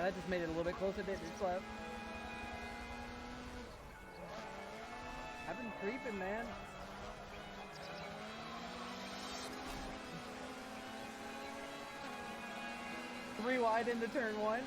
that just made it a little bit closer. Bit left. I've been creeping, man. Three wide into turn one.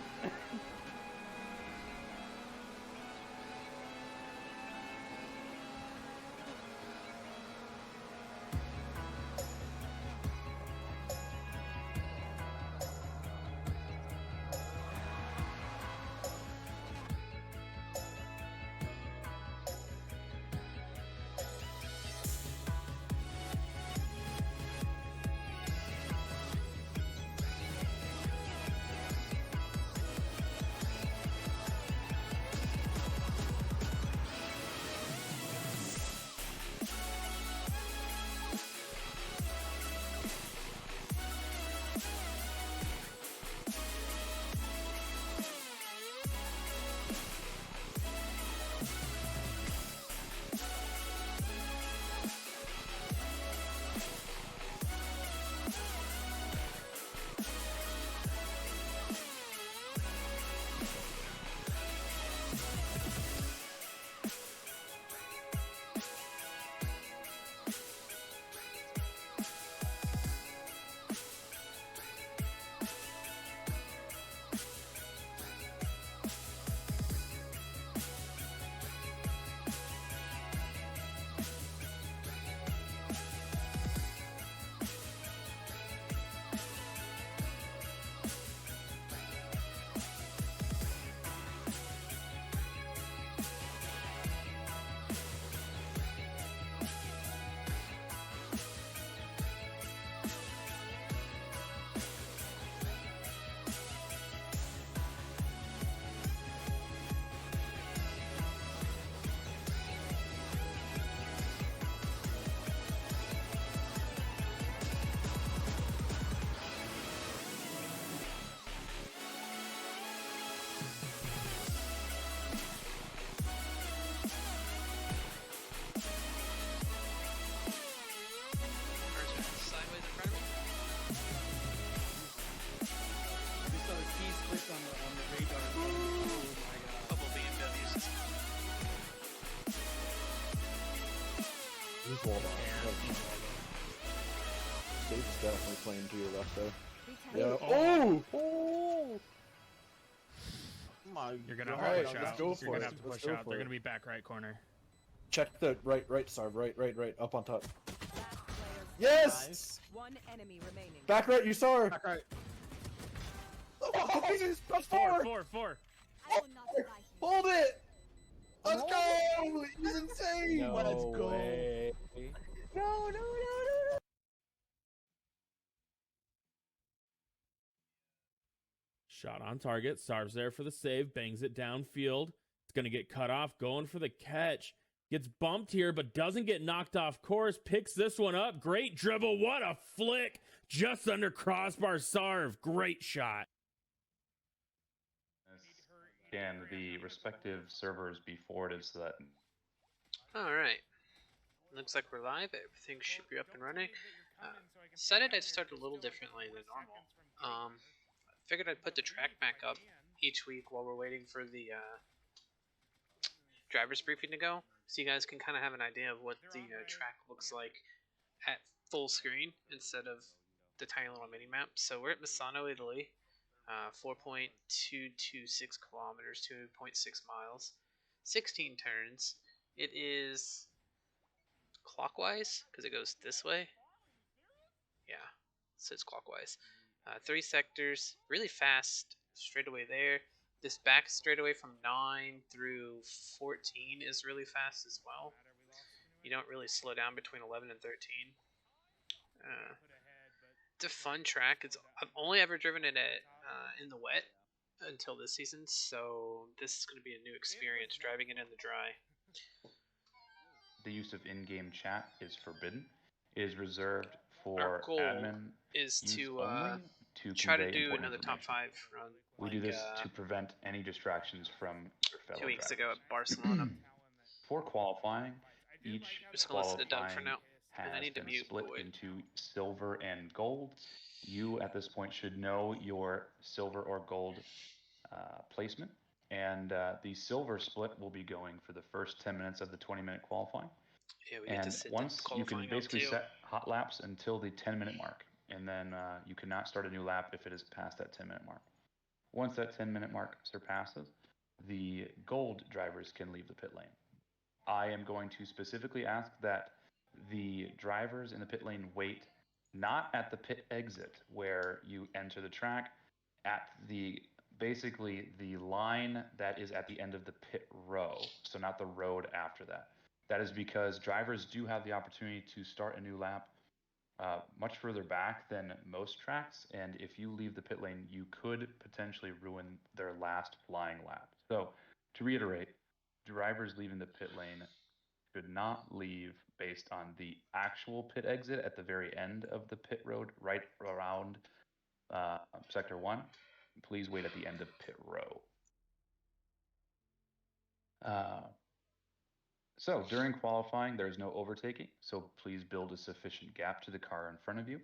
Hold on. State's definitely playing to your left there. Yeah. Oh! Oh! My You're gonna God. have to push Let's out. go You're for gonna it. have to Let's push go out. for They're it. gonna be back right corner. Check the right, Sarv. Right. Up on top. Yes! Nice. One enemy remaining. Back right, you saw her! Back right. Oh, Jesus! Plus Four. I will not die here. Hold it! Let's go! He's insane! No Let's go. Way. No. Shot on target. Sarv's there for the save. Bangs it downfield. It's going to get cut off. Going for the catch. Gets bumped here, but doesn't get knocked off course. Picks this one up. Great dribble. What a flick. Just under crossbar. Sarv. Great shot. Can the respective servers be forwarded so that... Alright. Looks like we're live. Everything should be up and running. Decided I'd start a little differently than normal. Figured I'd put the track back up each week while we're waiting for the driver's briefing to go, so you guys can kind of have an idea of what the track looks like at full screen instead of the tiny little mini map. So we're at Misano, Italy. 4.226 kilometers, 2.6 miles, 16 turns. It is clockwise because it goes this way. Yeah, so it's clockwise. 3 sectors, really fast straightaway there. This back straightaway from 9 through 14 is really fast as well. You don't really slow down between 11 and 13. It's a fun track. I've only ever driven it in the wet until this season, so this is going to be a new experience driving it in the dry. The use of in-game chat is forbidden. It is reserved Our for goal admin is use to only to try to convey do important another top information. 5 run. We do this to prevent any distractions from your fellow 2 weeks drivers. ago at Barcelona. For qualifying, each Just gonna listen to Doug for qualifying now. has And I need to been mute split Boyd. into silver and gold. You, at this point, should know your silver or gold placement. And the silver split will be going for the first 10 minutes of the 20-minute qualifying. Yeah, we get to And sit once the you can qualifying basically up too. set hot laps until the 10-minute mark, and then you cannot start a new lap if it is past that 10-minute mark. Once that 10-minute mark surpasses, the gold drivers can leave the pit lane. I am going to specifically ask that the drivers in the pit lane wait not at the pit exit where you enter the track, at the basically the line that is at the end of the pit row, so not the road after that. That is because drivers do have the opportunity to start a new lap much further back than most tracks, and if you leave the pit lane, you could potentially ruin their last flying lap. So, to reiterate, drivers leaving the pit lane should not leave based on the actual pit exit at the very end of the pit road, right around Sector 1. Please wait at the end of pit row. So during qualifying, there is no overtaking, so please build a sufficient gap to the car in front of you.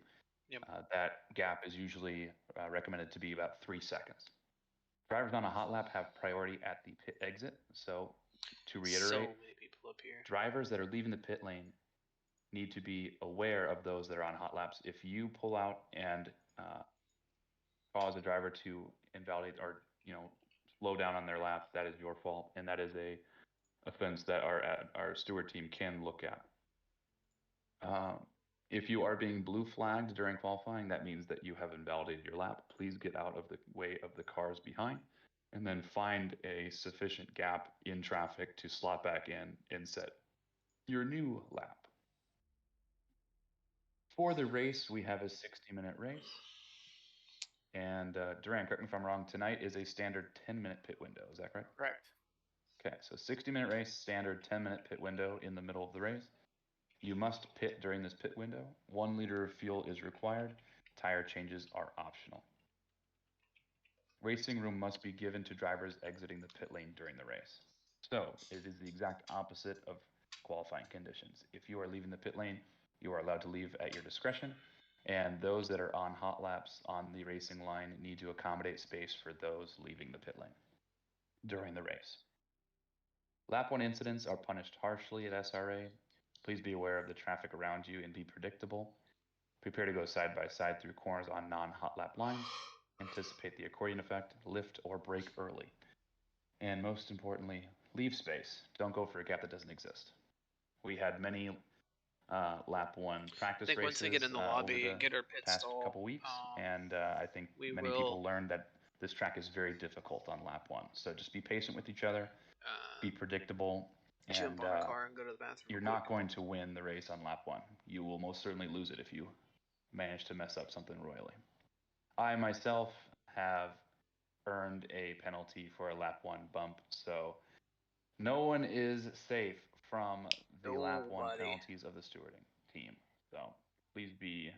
Yep. That gap is usually recommended to be about 3 seconds. Drivers on a hot lap have priority at the pit exit, so to reiterate, So many people up here. drivers that are leaving the pit lane need to be aware of those that are on hot laps. If you pull out and cause a driver to invalidate or slow down on their lap, that is your fault, and that is a offense that our steward team can look at. If you are being blue flagged during qualifying, that means that you have invalidated your lap. Please get out of the way of the cars behind, and then find a sufficient gap in traffic to slot back in and set your new lap. For the race, we have a 60-minute race. And Duran, correct me if I'm wrong, tonight is a standard 10-minute pit window. Is that correct? Correct. Okay, so 60-minute race, standard 10-minute pit window in the middle of the race. You must pit during this pit window. 1 liter of fuel is required. Tire changes are optional. Racing room must be given to drivers exiting the pit lane during the race. So it is the exact opposite of qualifying conditions. If you are leaving the pit lane, you are allowed to leave at your discretion. And those that are on hot laps on the racing line need to accommodate space for those leaving the pit lane during the race. Lap 1 incidents are punished harshly at SRA. Please be aware of the traffic around you and be predictable. Prepare to go side by side through corners on non-hot lap lines. Anticipate the accordion effect, lift or brake early. And most importantly, leave space. Don't go for a gap that doesn't exist. We had many lap 1 practice I think races once we get in the lobby over and get our pit past stall, couple weeks, and I think we many will people learned that this track is very difficult on lap 1. So just be patient with each other, be predictable, jump and on a car and go to the bathroom. you're not going to win the race on lap 1. You will most certainly lose it if you manage to mess up something royally. I myself have earned a penalty for a lap 1 bump, so no one is safe from the lap 1 penalties of the stewarding team. So please be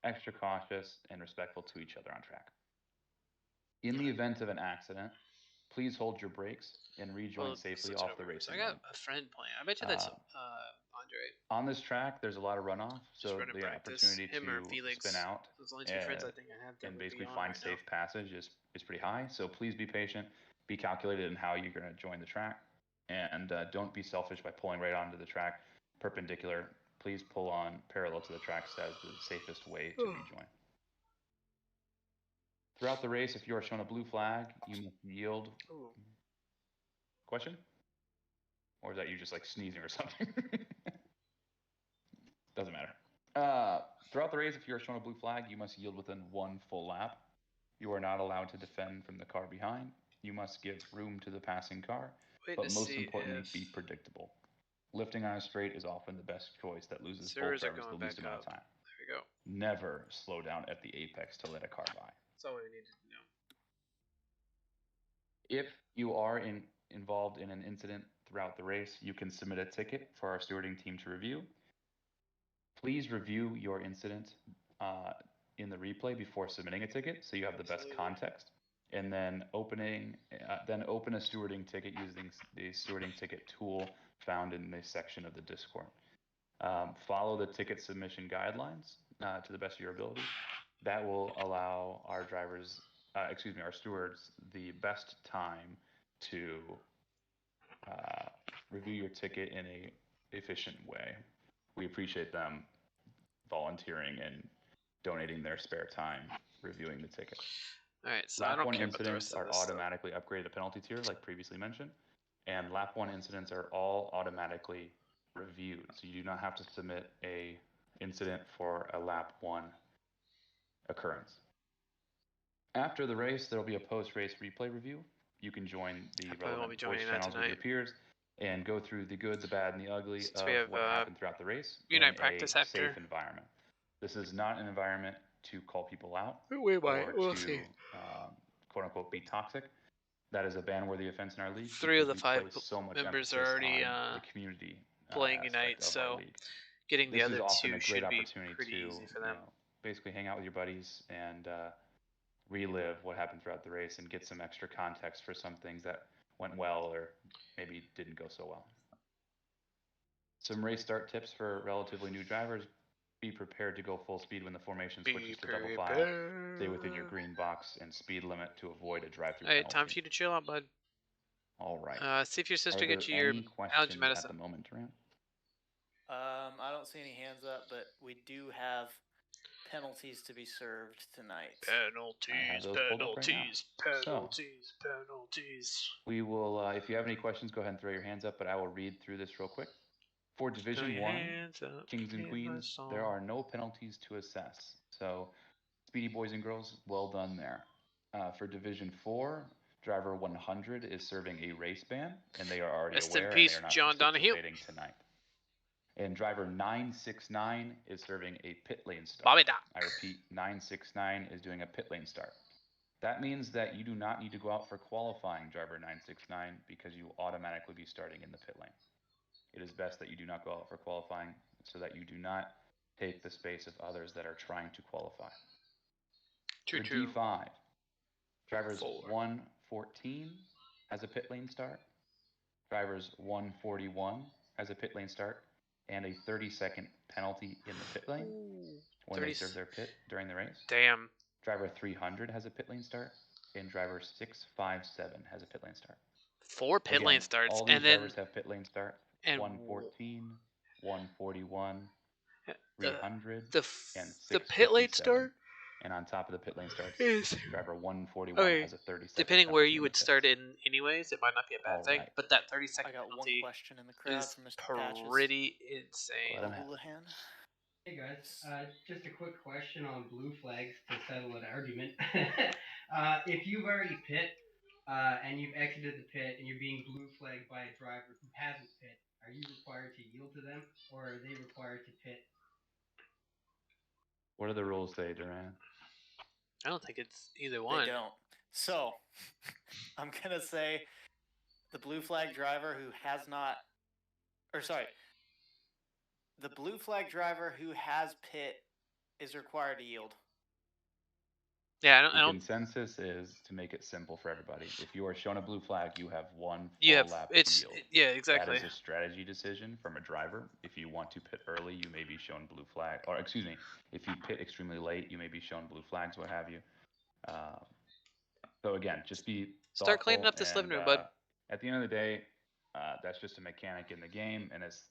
extra cautious and respectful to each other on track. In the event of an accident, please hold your brakes and rejoin safely off the racing I got line. a friend playing. I bet you that's Andre. On this track, there's a lot of runoff, so the practice. opportunity Him or to Felix. spin out Those are the only two friends I think I have that and would be basically on find right safe passage is pretty high. So please be patient, be calculated in how you're going to join the track, and don't be selfish by pulling right onto the track perpendicular. Please pull on parallel to the tracks as the safest way to rejoin. Throughout the race, if you are shown a blue flag, you must yield. Ooh. Question? Or is that you just like sneezing or something? Doesn't matter. Throughout the race, if you are shown a blue flag, you must yield within 1 full lap. You are not allowed to defend from the car behind. You must give room to the passing car, but most importantly, be predictable. Lifting on a straight is often the best choice that loses both drivers the least amount of time. There we go. Never slow down at the apex to let a car by. That's all we need to know. If you are involved in an incident throughout the race, you can submit a ticket for our stewarding team to review. Please review your incident in the replay before submitting a ticket, so you have the best context. And then open a stewarding ticket using the stewarding ticket tool found in this section of the Discord. Follow the ticket submission guidelines to the best of your ability. That will allow our drivers our stewards, the best time to review your ticket in a efficient way. We appreciate them volunteering and donating their spare time reviewing the ticket. All right, so I Lap don't 1 care about the incidents rest of are this stuff. automatically upgraded to penalty tier, like previously mentioned, and lap 1 incidents are all automatically reviewed, so you do not have to submit a incident for a lap 1 occurrence. After the race, there will be a post-race replay review. You can join the I probably won't be relevant joining voice that channels with your tonight. peers and go through the good, the bad, and the ugly Since of we have, what happened throughout the race Unite in practice a after. safe environment. This is not an environment to call people out We might. or We'll to see. quote-unquote be toxic. That is a ban-worthy offense in our league. 3 of the because 5 we place so much members emphasis are already on the community playing aspect Unite, of our so league. getting the This other is often 2 a great should be opportunity pretty to easy for them. basically hang out with your buddies and relive what happened throughout the race and get some extra context for some things that went well or maybe didn't go so well. Some race start tips for relatively new drivers. Be prepared to go full speed when the formation switches to double file. Stay within your green box and speed limit to avoid a drive-through Alright, penalty. time for you to chill out, bud. All right. See if your sister Are there gets you your any allergy questions medicine. at the moment, Durant? I don't see any hands up, but we do have penalties to be served tonight. Penalties. We will, if you have any questions, go ahead and throw your hands up, but I will read through this real quick. For Division 1, Kings and Queens, there are no penalties to assess. So, speedy boys and girls, well done there. For Division 4, driver 100 is serving a race ban, and they are already Rest in aware peace, and they are not John Donahue. participating tonight. And driver 969 is serving a pit lane start. Bobby Doc. I repeat, 969 is doing a pit lane start. That means that you do not need to go out for qualifying driver 969 because you will automatically be starting in the pit lane. It is best that you do not go out for qualifying so that you do not take the space of others that are trying to qualify. True, For true. D5, drivers 4. 114 has a pit lane start, drivers 141 has a pit lane start, and a 30-second penalty in the pit lane when they serve their pit during the race. Damn. Driver 300 has a pit lane start, and driver 657 has a pit lane start. 4 pit Again, lane starts, all these and then drivers have pit lane start. and 114, 141, the 300, the and the pit lane 657. start And on top of the pit lane starts, is driver 141 okay. has a 30-second Depending where penalty you in would the pit. start in, anyways, it might not be a bad thing. Alright. But that I 30-second got one penalty question in the crowd is from Mr. Patches. pretty insane. Let him have it. Houlihan. Hey guys, just a quick question on blue flags to settle an argument. If you've already pit and you've exited the pit and you're being blue flagged by a driver who hasn't pit, are you required to yield to them or are they required to pit? What do the rules say, Duran? I don't think it's either one. They don't. So, I'm going to say the blue flag driver who has not, or sorry, the blue flag driver who has pit is required to yield. Yeah, I The don't. consensus is to make it simple for everybody. If you are shown a blue flag, you have one You full have lap it's to yield. yeah, exactly. That is a strategy decision from a driver. If you want to pit early, you may be shown blue flag, or excuse me, if you pit extremely late, you may be shown blue flags, what have you. So again, just be Start cleaning up this and, living room, bud. At the end of the day, that's just a mechanic in the game, and it's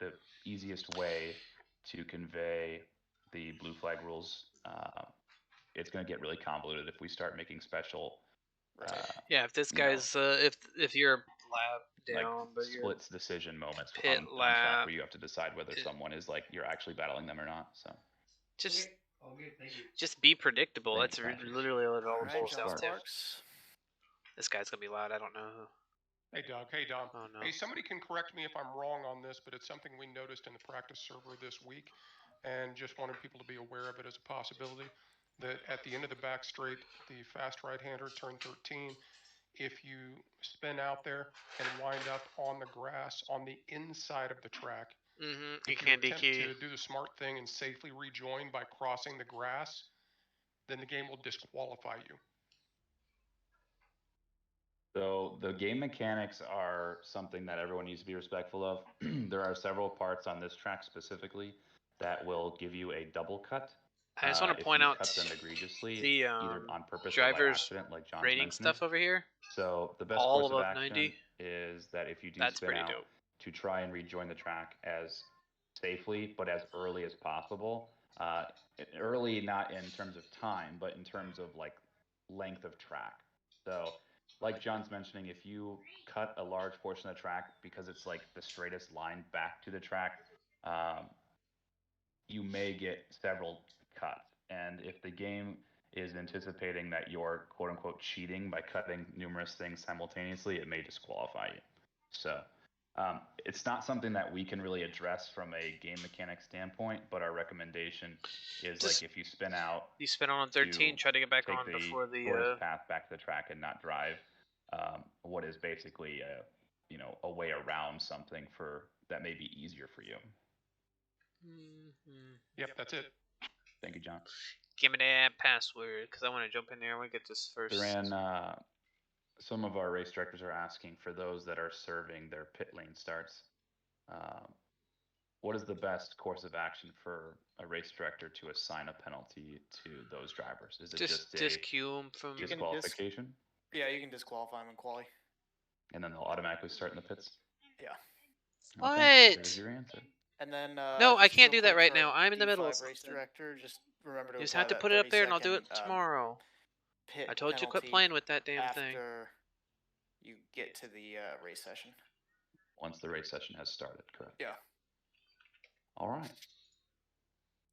the easiest way to convey the blue flag rules. It's going to get really convoluted if we start making special. Yeah, if this you know, guy's if you're a lap down, like but you're splits decision moments pit on track lap. where you have to decide whether someone is like you're actually battling them or not. So just Okay, thank you. just be predictable. Thanks, That's Patrick. literally what it all Alright, boils John down to. Sparks. This guy's gonna be loud. I don't know. Hey, Doug. Hey, Dom. Oh no. Hey, somebody can correct me if I'm wrong on this, but it's something we noticed in the practice server this week, and just wanted people to be aware of it as a possibility, that at the end of the back straight, the fast right-hander, turn 13, if you spin out there and wind up on the grass on the inside of the track, You if can't attempt DQ. to do the smart thing and safely rejoin by crossing the grass, then the game will disqualify you. So the game mechanics are something that everyone needs to be respectful of. There are several parts on this track specifically that will give you a double cut I just want to if point you out cut them egregiously, the either on purpose or by driver's accident, like John's rating mentioning. stuff over here. So the best All course of above action 90. is that if you do That's spin pretty out, dope. to try and rejoin the track as safely but as early as possible. Early not in terms of time, but in terms of like length of track. So like John's mentioning, if you cut a large portion of the track because it's like the straightest line back to the track, you may get several cuts. And if the game is anticipating that you're quote unquote cheating by cutting numerous things simultaneously, it may disqualify you. So it's not something that we can really address from a game mechanic standpoint, but our recommendation is Just- like if you spin out, You spin on 13, try to get back take on the before the shortest path back to the track and not drive what is basically a way around something for that may be easier for you. Yep, that's it. Thank you, John. Give me that password, because I want to jump in there. I want to get this first. Duran, some of our race directors are asking for those that are serving their pit lane starts. What is the best course of action for a race director to assign a penalty to those drivers? Is it just a queue them from disqualification? Yeah, you can disqualify them in quali. And then they'll automatically start in the pits? Yeah. What? Okay, there's your answer. And then No, I just can't real do that quick right for now. I'm in the middle of D5 race something. director, just remember to You just apply have to that put it up there, and I'll do it 30-second, tomorrow. pit I told you quit penalty playing with that damn thing. after you get to the race session. Once the race session has started, correct? Yeah. All right.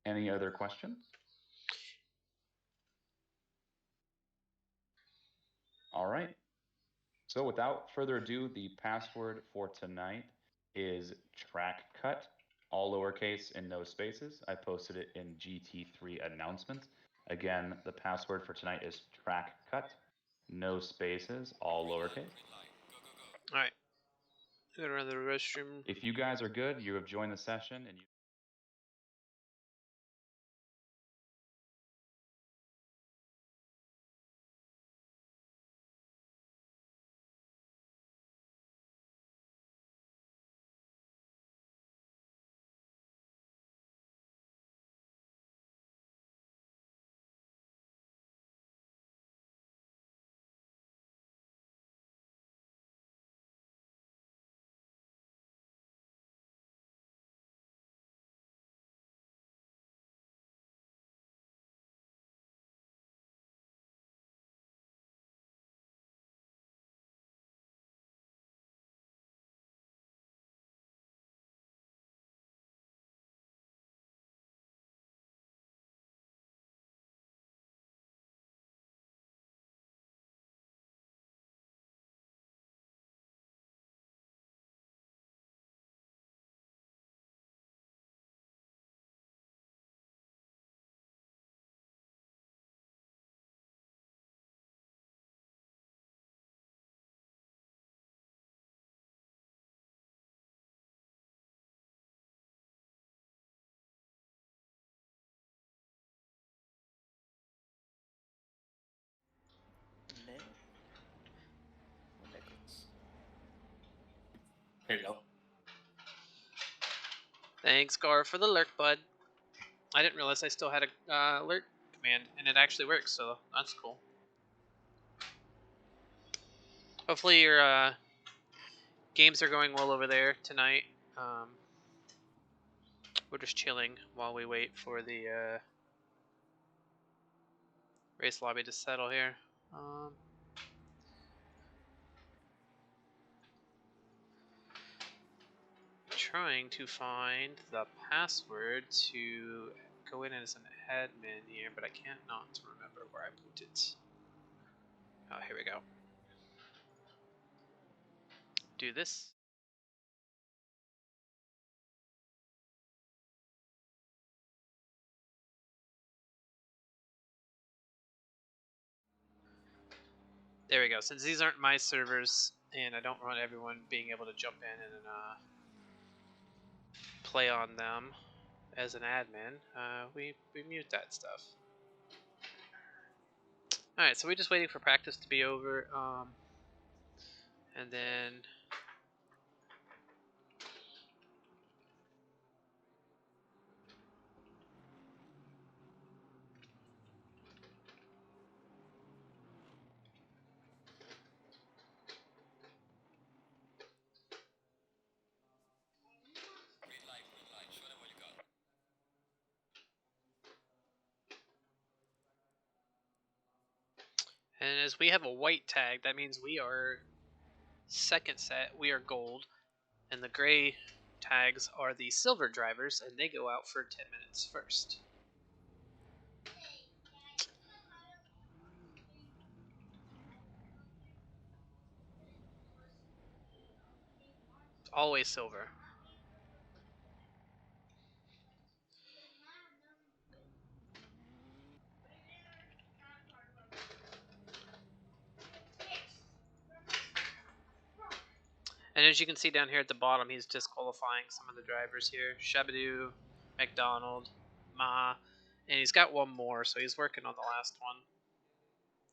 Any other questions? All right. So without further ado, the password for tonight is track cut, all lowercase and no spaces. I posted it in GT3 announcements. Again, the password for tonight is track cut, no spaces, all lowercase. All right. I'm gonna run to the restroom. If you guys are good, you have joined the session and you Nichols. Here you go. Thanks, Gar, for the lurk, bud. I didn't realize I still had a alert command, and it actually works, so that's cool. Hopefully your games are going well over there tonight. We're just chilling while we wait for the race lobby to settle here. Trying to find the password to go in as an admin here, but I can't not remember where I put it. Oh, here we go. Do this. There we go. Since these aren't my servers, and I don't want everyone being able to jump in and play on them as an admin, we mute that stuff. Alright, so we're just waiting for practice to be over, and then And as we have a white tag, that means we are second set. We are gold. And the gray tags are the silver drivers, and they go out for 10 minutes first. Always silver. And as you can see down here at the bottom, he's disqualifying some of the drivers here. Shabadoo, McDonald, Ma, and he's got one more, so he's working on the last one.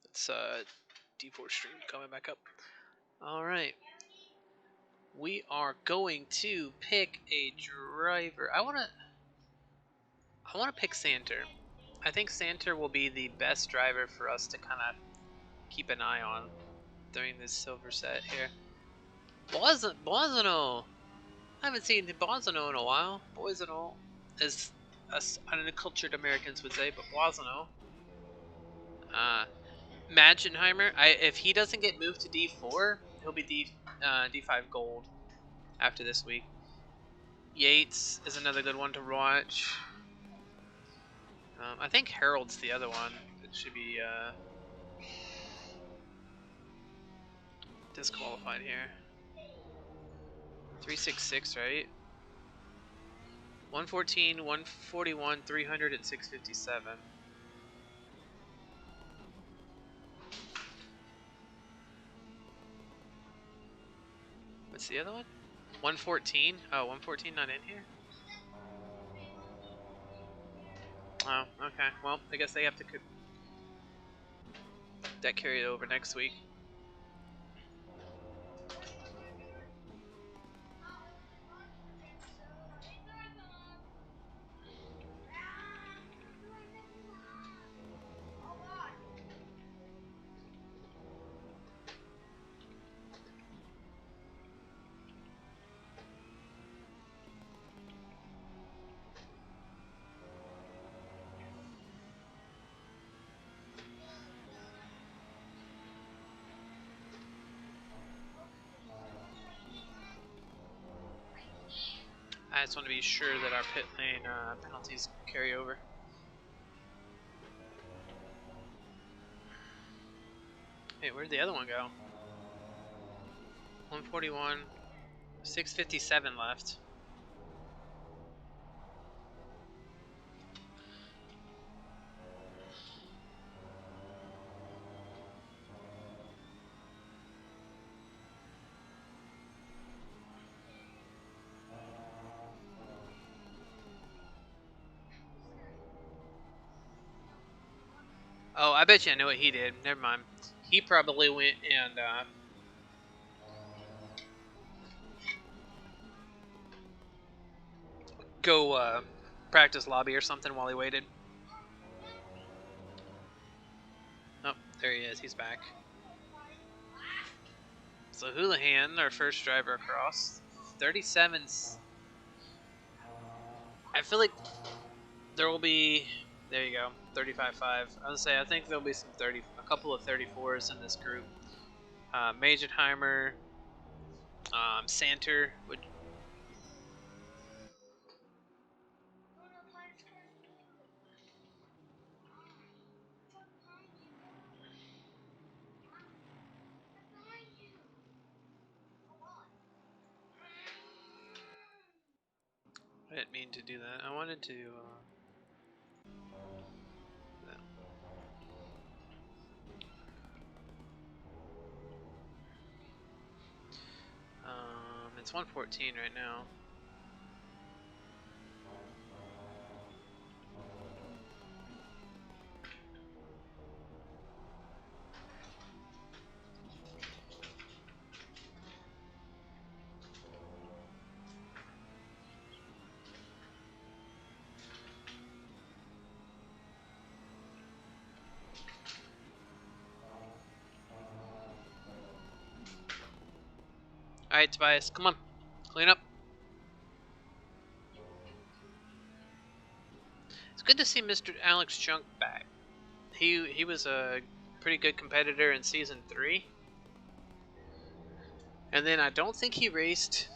It's D4 stream coming back up. All right. We are going to pick a driver. I want to pick Santer. I think Santer will be the best driver for us to kind of keep an eye on during this silver set here. Boisano! I haven't seen Boisano in a while. Boisano, as us uncultured Americans would say, but Boisano. Magenheimer, if he doesn't get moved to D4, he'll be D5 gold after this week. Yates is another good one to watch. I think Harold's the other one that should be disqualified here. 366, right? 114, 141, 300, and 657. What's the other one? 114? Oh, 114 not in here? Oh, okay. Well, I guess they have to that carry it over next week. I just want to be sure that our pit lane penalties carry over. Hey, where'd the other one go? 141, 657 left. Oh, I bet you I know what he did. Never mind. He probably went and go practice lobby or something while he waited. Oh, there he is. He's back. So Houlihan, our first driver across. 37's. I feel like there will be. There you go. 35.5. I would say I think there'll be a couple of 34s in this group. Magenheimer, Santer would. I didn't mean to do that. I wanted to. It's 114 right now. Alright, Tobias, come on. Clean up. It's good to see Mr. Alex Junk back. He was pretty good competitor in Season 3. And then I don't think he raced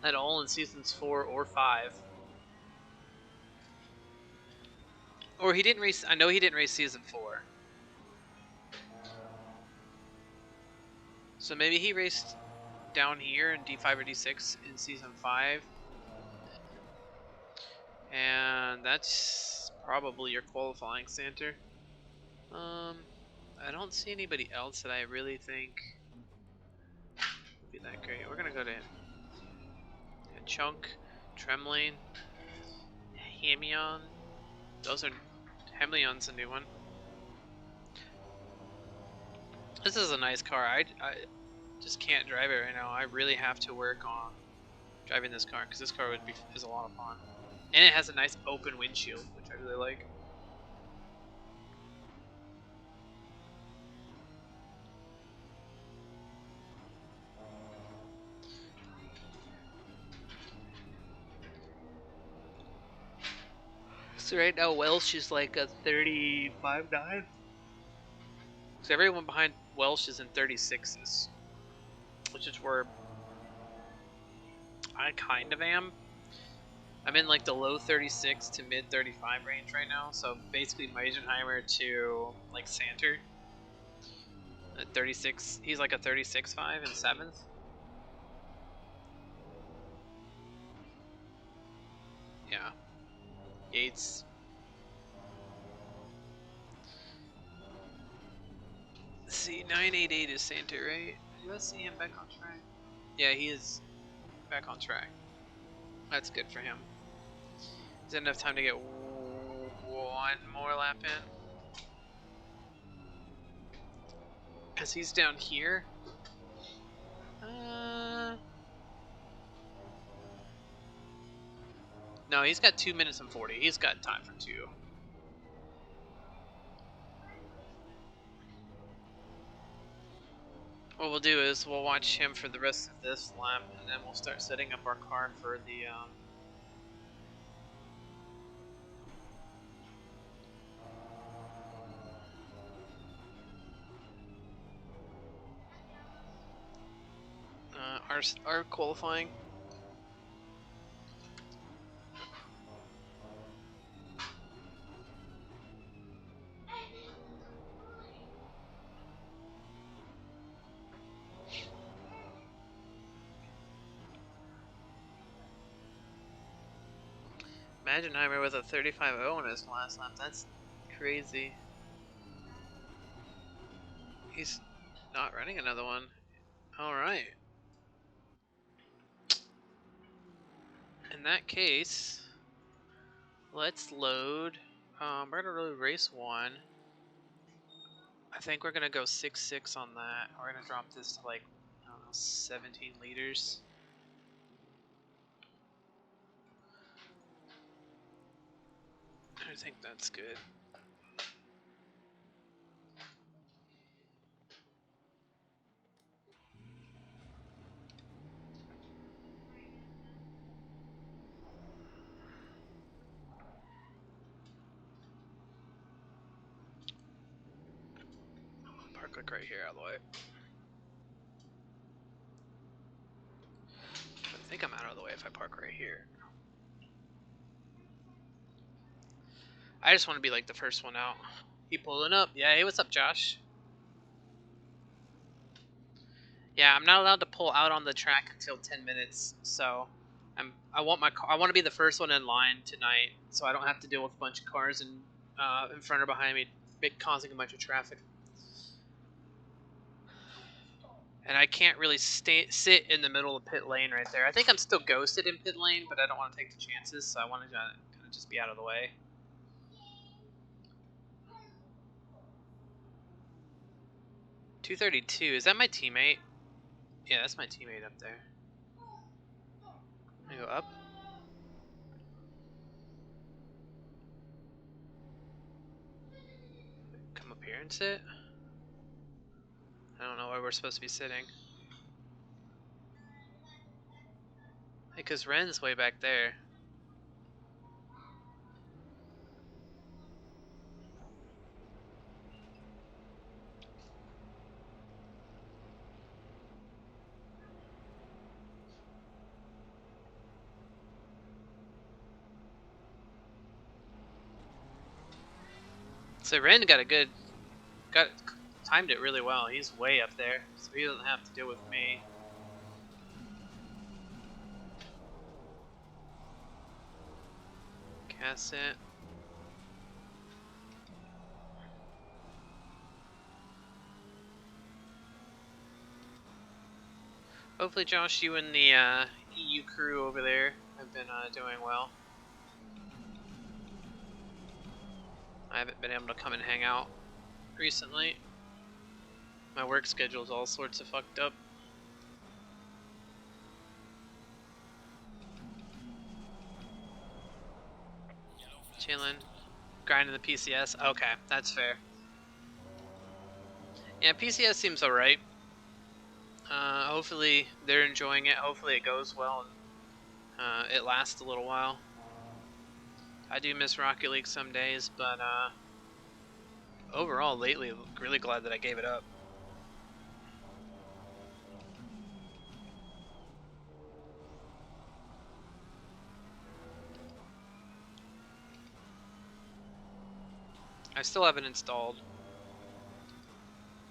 at all in Seasons 4 or 5. Or he didn't race, I know he didn't race Season 4. So maybe he raced down here in D5 or D6 in Season 5. And that's probably your qualifying center. I don't see anybody else that I really think would be that great. We're gonna go to Chunk, Tremlane, Hamion. Those are Hemleon's a new one. This is a nice car. I just can't drive it right now. I really have to work on driving this car because this car is a lot of fun, and it has a nice open windshield, which I really like. So right now Welsh is like a 35.9. So everyone behind Welsh is in 36s, which is where I kind of am. I'm in like the low 36 to mid 35 range right now. So basically Meisenheimer to like Santer. At 36, he's like a 36.5 in 7th. Yeah. Yates. Let's see, 988 is Santer, right? Do I see him back on track? Yeah, he is back on track. That's good for him. Is that enough time to get one more lap in? Because he's down here. No, he's got 2 minutes and 40. He's got time for 2. What we'll do is we'll watch him for the rest of this lap, and then we'll start setting up our car for the our qualifying. Meisenheimer with a 35.0 in his last lap. That's crazy. He's not running another one. Alright. In that case, let's load. We're gonna load race 1. I think we're gonna go 6.6 on that. We're gonna drop this to like, I don't know, 17 liters. I think that's good. Park like right here out of the way. I think I'm out of the way if I park right here. I just want to be like the first one out. He pulling up. Yeah, hey, what's up, Josh? Yeah, I'm not allowed to pull out on the track until 10 minutes, so I want to be the first one in line tonight, so I don't have to deal with a bunch of cars in front or behind me, causing a bunch of traffic. And I can't really sit in the middle of pit lane right there. I think I'm still ghosted in pit lane, but I don't want to take the chances, so I want to kind of just be out of the way. .232, is that my teammate? Yeah, that's my teammate up there. I go up. Come up here and sit. I don't know where we're supposed to be sitting. Because Ren's way back there. So Ren timed it really well. He's way up there, so he doesn't have to deal with me. Cassette. Hopefully, Josh, you and the EU crew over there have been doing well. I haven't been able to come and hang out recently. My work schedule's all sorts of fucked up. Chillin'. Grinding the PCS. Okay, that's fair. Yeah, PCS seems alright. Hopefully they're enjoying it. Hopefully it goes well and it lasts a little while. I do miss Rocket League some days, but overall lately, really glad that I gave it up. I still haven't installed.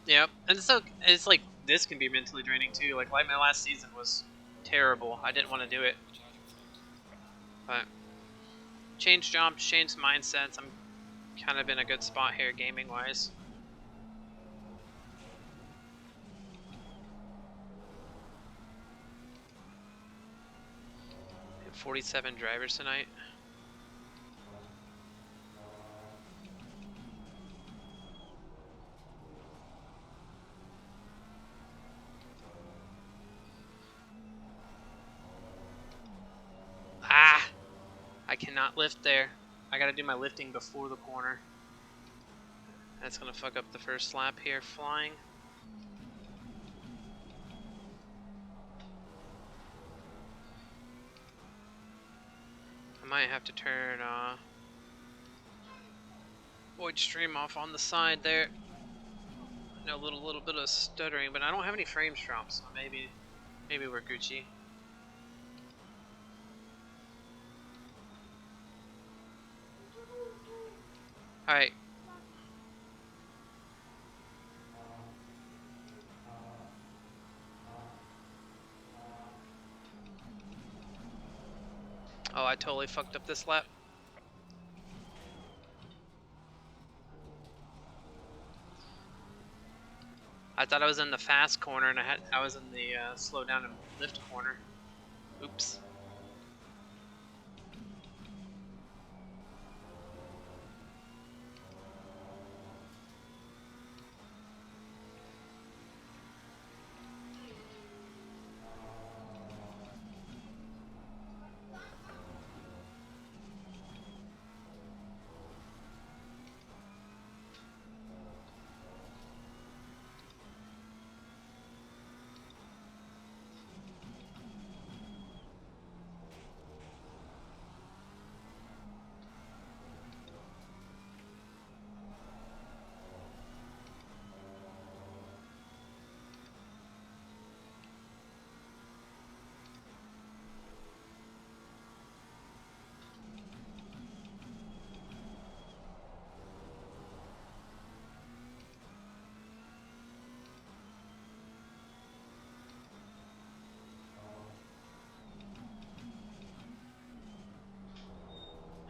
Yep, and so it's like this can be mentally draining too. Like my last season was terrible. I didn't want to do it, but change jobs, change mindsets. I'm kind of in a good spot here gaming wise. 47 drivers tonight. Ah! I cannot lift there. I gotta do my lifting before the corner. That's gonna fuck up the first lap here flying. I might have to turn void stream off on the side there. I know a little bit of stuttering, but I don't have any frames dropped, so maybe we're Gucci. Alright. Oh, I totally fucked up this lap. I thought I was in the fast corner and I was in the slow down and lift corner. Oops.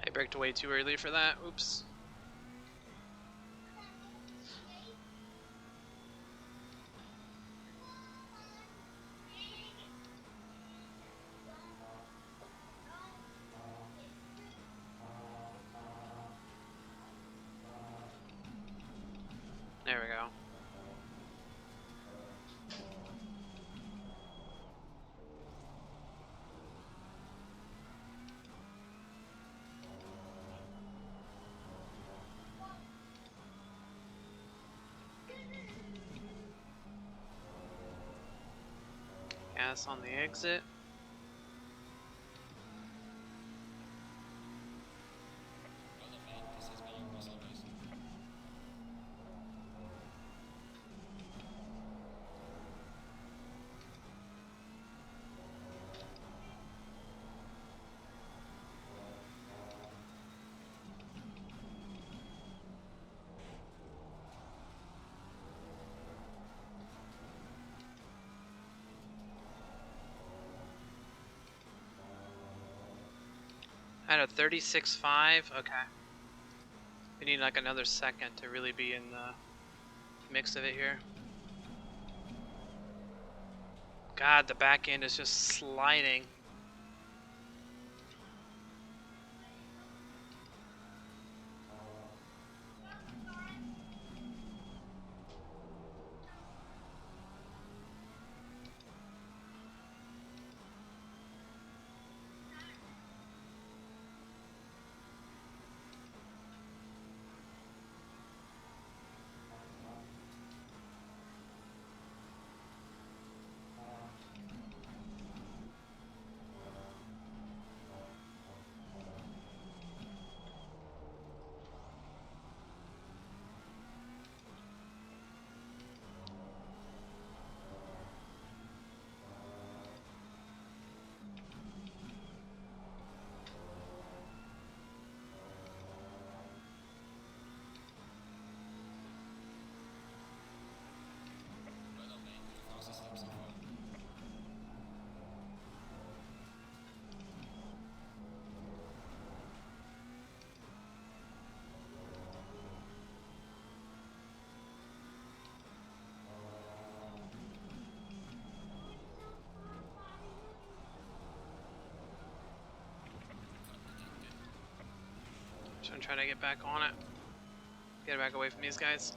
I braked way too early for that. Oops. There we go. Gas on the exit. At a 36.5. Okay. We need like another second to really be in the mix of it here. God, the back end is just sliding. So I'm trying to get back on it. Get back away from these guys.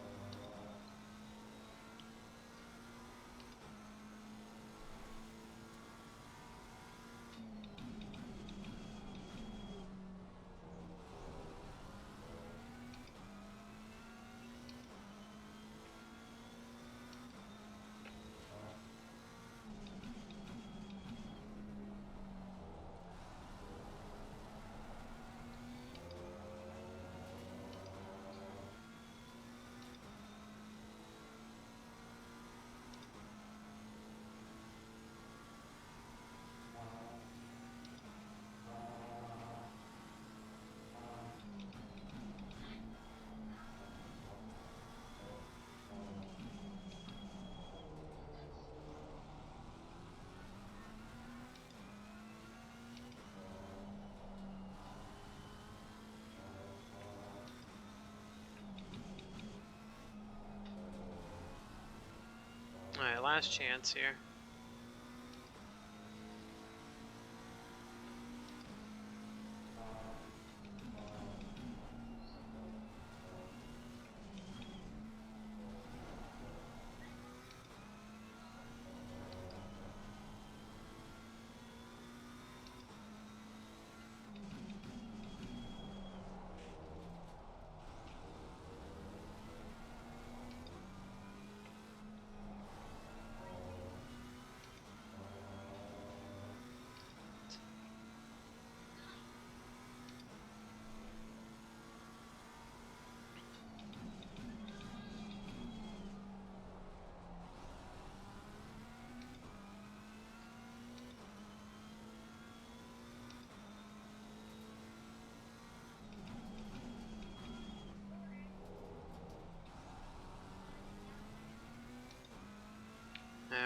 Alright, last chance here.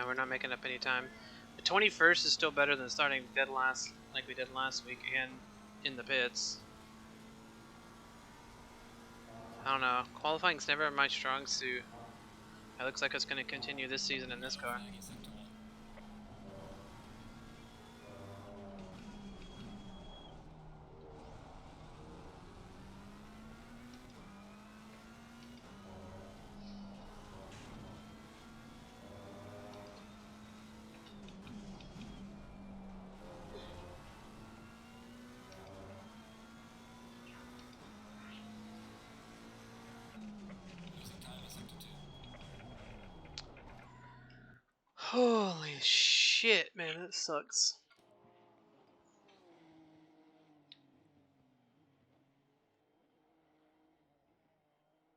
We're not making up any time. The 21st is still better than starting dead last like we did last week and in the pits. I don't know. Qualifying's never my strong suit. It looks like it's going to continue this season in this car. Holy shit, man, that sucks.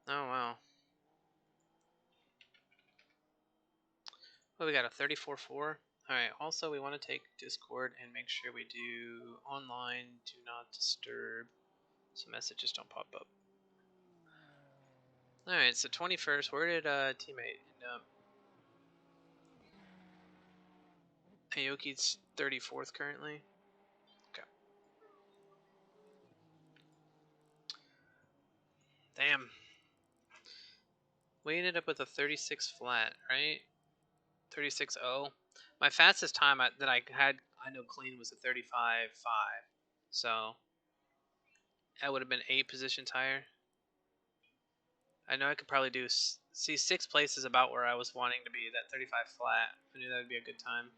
Oh, wow. Well, we got a 34-4. Alright, also we want to take Discord and make sure we do online, do not disturb, so messages don't pop up. Alright, so 21st, where did teammate end up? Aoki's 34th currently. Okay. Damn. We ended up with a 36 flat, right? 36.0. My fastest time that I had, I know clean, was a 35.5. So that would have been 8 positions higher. I know I could probably do, see, 6th place is about where I was wanting to be, that 35 flat. I knew that would be a good time.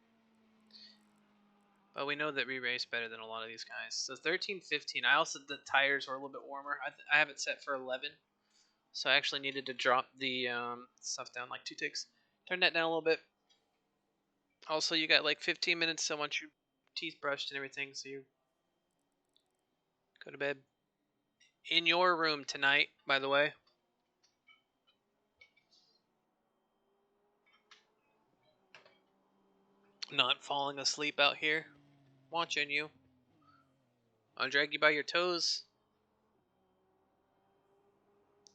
But we know that we race better than a lot of these guys. So 13.15. I also, the tires were a little bit warmer. I have it set for 11. So I actually needed to drop the stuff down like 2 ticks. Turn that down a little bit. Also, you got like 15 minutes so once your teeth brushed and everything, so you go to bed. In your room tonight, by the way. Not falling asleep out here. Watching you. I'll drag you by your toes.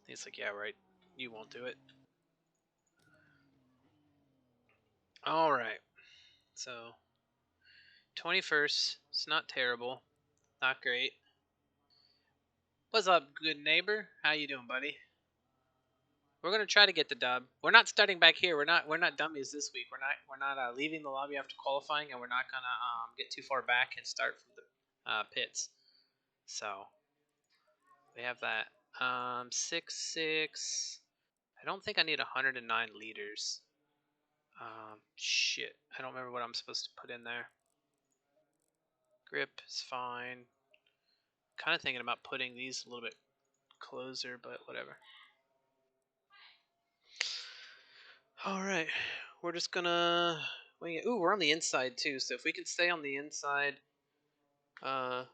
He's like, yeah, right. You won't do it. Alright. So, 21st. It's not terrible. Not great. What's up, good neighbor? How you doing, buddy? We're gonna try to get the dub. We're not starting back here. We're not dummies this week. We're not leaving the lobby after qualifying, and we're not gonna get too far back and start from the pits. So we have that. 6.6. I don't think I need 109 liters. Shit. I don't remember what I'm supposed to put in there. Grip is fine. Kind of thinking about putting these a little bit closer, but whatever. Alright, we're just gonna wing it. Ooh, we're on the inside too, so if we can stay on the inside, if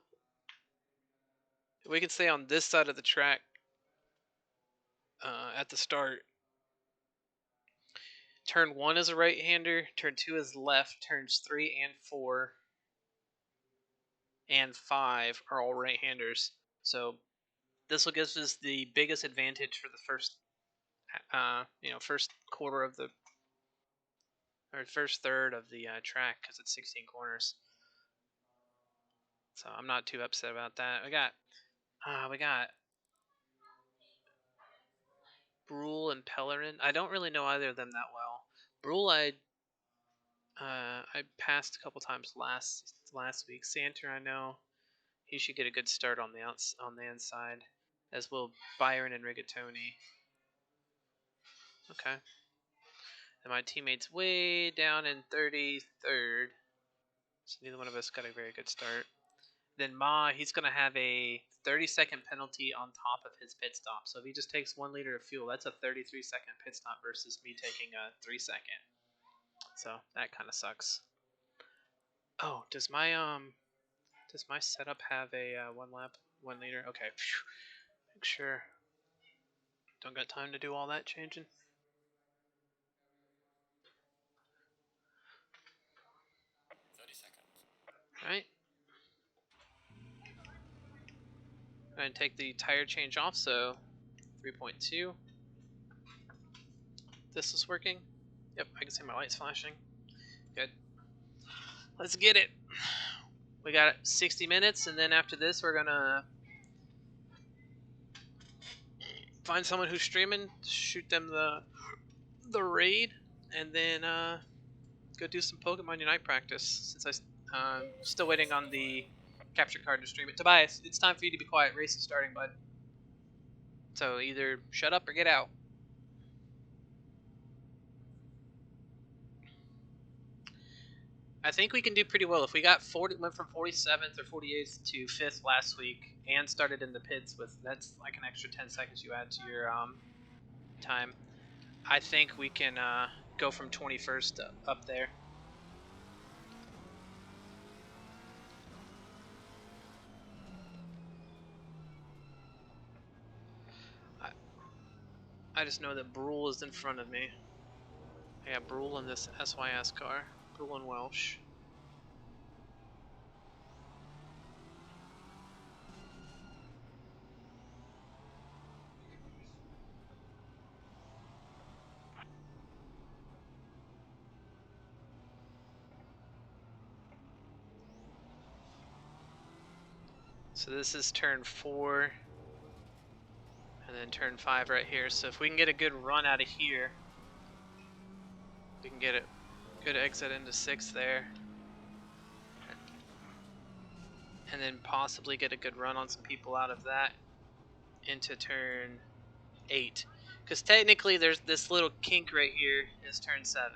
we can stay on this side of the track at the start. Turn 1 is a right-hander, turn 2 is left, turns 3 and 4 and 5 are all right-handers. So this will give us the biggest advantage for the first, first quarter of the, or first third of the track, because it's 16 corners. So I'm not too upset about that. We got Brule and Pellerin. I don't really know either of them that well. Brule, I passed a couple times last week. Santer, I know he should get a good start on the inside, as will Byron and Rigatoni. Okay. And my teammate's way down in 33rd, so neither one of us got a very good start. Then he's going to have a 30-second penalty on top of his pit stop. So if he just takes 1 liter of fuel, that's a 33-second pit stop versus me taking a 3-second. So that kind of sucks. Oh, does my setup have a 1 lap, 1 liter? Okay, make sure. Don't got time to do all that changing. All right. Go ahead and take the tire change off. So 3.2. This is working. Yep, I can see my lights flashing. Good. Let's get it. We got 60 minutes, and then after this, we're gonna find someone who's streaming, shoot them the raid, and then go do some Pokemon Unite practice. Since I'm still waiting on the capture card to stream it. Tobias, it's time for you to be quiet. Race is starting, bud. So either shut up or get out. I think we can do pretty well. If we got went from 47th or 48th to 5th last week, and started in the pits with, that's like an extra 10 seconds you add to your time. I think we can go from 21st up there. I just know that Brule is in front of me. I got Brule in this SYS car. Brule and Welsh. So this is turn 4. And then turn 5 right here. So if we can get a good run out of here, we can get a good exit into 6 there. And then possibly get a good run on some people out of that into turn 8. Because technically there's this little kink right here is turn 7.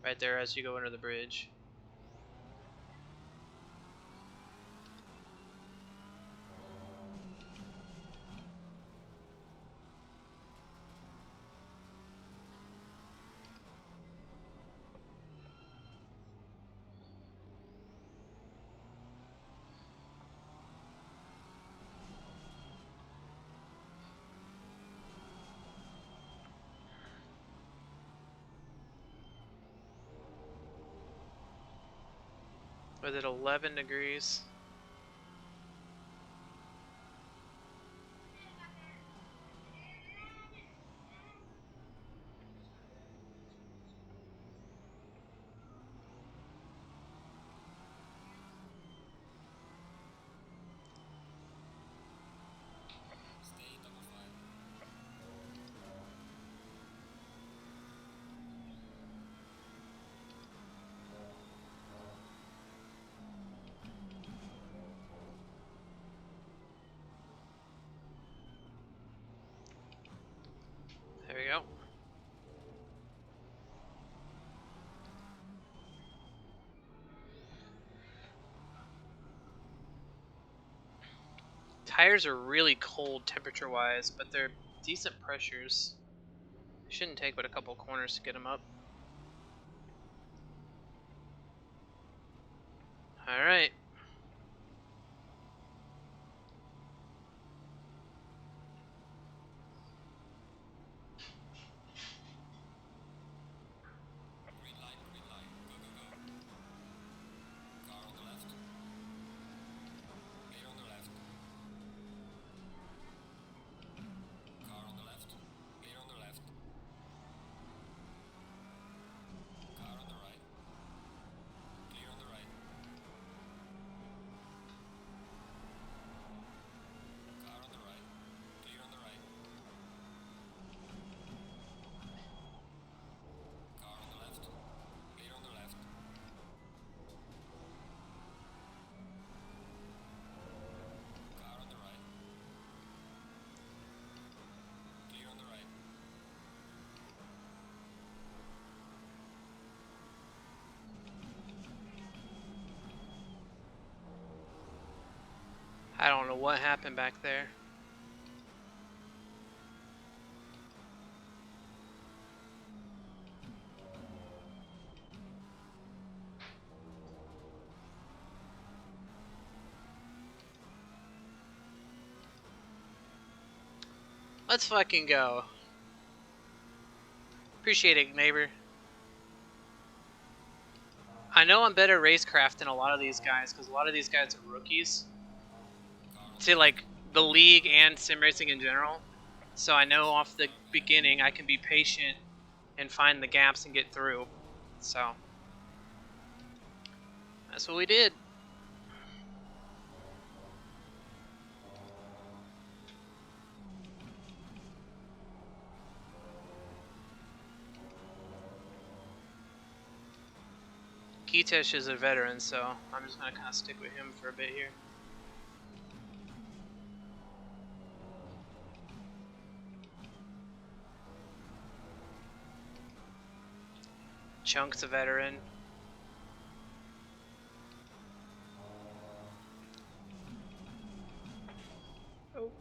Right there as you go under the bridge. With it 11 degrees. There we go. Tires are really cold temperature wise, but they're decent pressures. Shouldn't take but a couple corners to get them up. Alright. I don't know what happened back there. Let's fucking go. Appreciate it, neighbor. I know I'm better racecraft than a lot of these guys, because a lot of these guys are rookies to like the league and sim racing in general. So I know off the beginning I can be patient and find the gaps and get through. So that's what we did. Kitesh is a veteran, so I'm just gonna kind of stick with him for a bit here. Chunk's a veteran. Oh.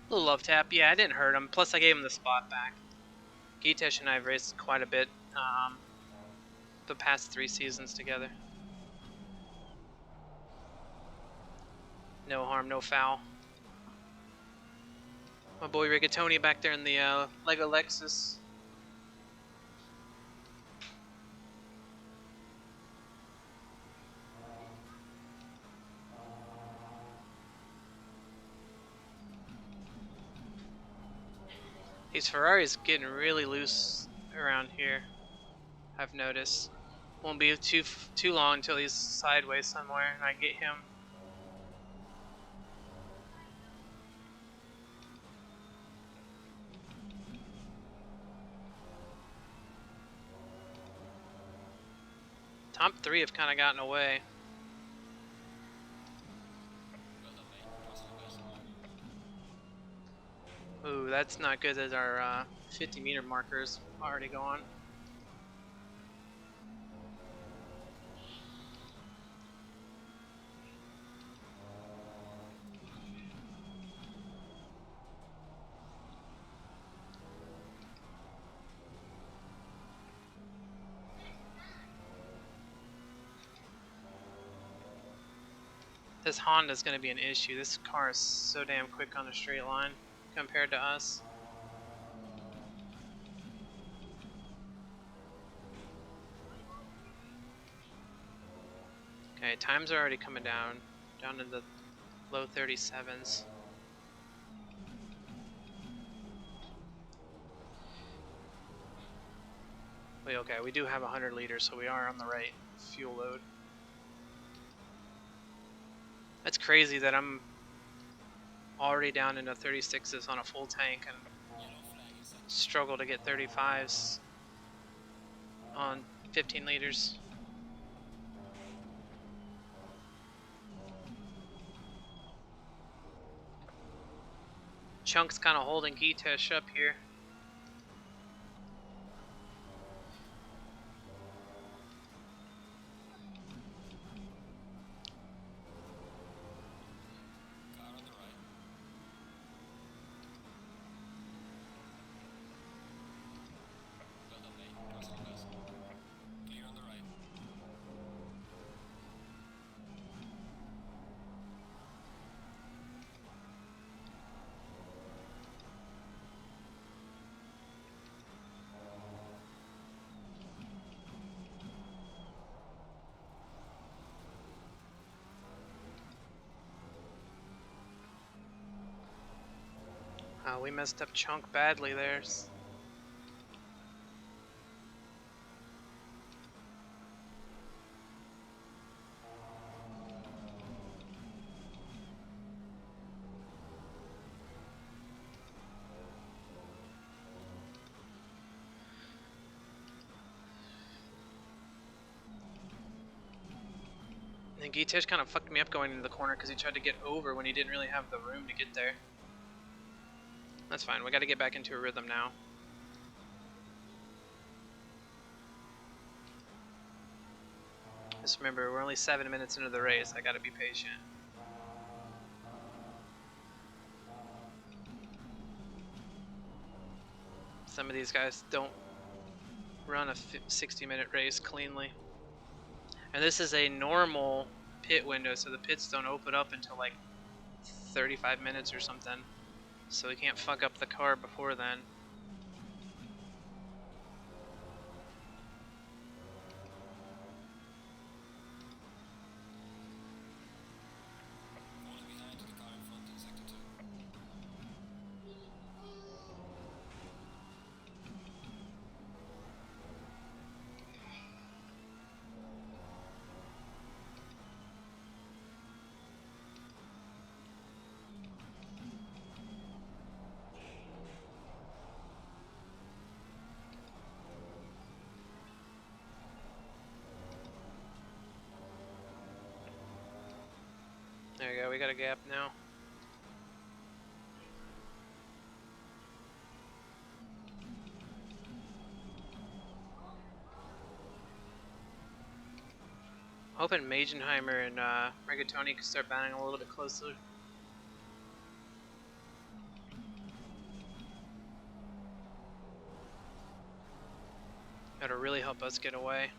Little love tap. Yeah, I didn't hurt him. Plus, I gave him the spot back. Gitesh and I have raced quite a bit the past 3 seasons together. No harm, no foul. My boy Rigatoni back there in the Lego Lexus. These Ferraris getting really loose around here. I've noticed. Won't be too long until he's sideways somewhere and I get him. Top 3 have kind of gotten away. Ooh, that's not good that our 50-meter marker's already gone. This Honda's going to be an issue. This car is so damn quick on a straight line compared to us. Okay, times are already coming down to the low 37s. Wait, okay, we do have 100 liters, so we are on the right fuel load. That's crazy that I'm already down into 36s on a full tank and struggle to get 35s on 15 liters. Chunk's kind of holding Gitesh up here. We messed up Chunk badly there. And Gitesh kind of fucked me up going into the corner because he tried to get over when he didn't really have the room to get there. That's fine, we got to get back into a rhythm now. Just remember, we're only 7 minutes into the race, I got to be patient. Some of these guys don't run a 60-minute race cleanly. And this is a normal pit window, so the pits don't open up until like 35 minutes or something. So we can't fuck up the car before then. There you go, we got a gap now. Hoping Magenheimer and Rigatoni can start batting a little bit closer. That'll really help us get away.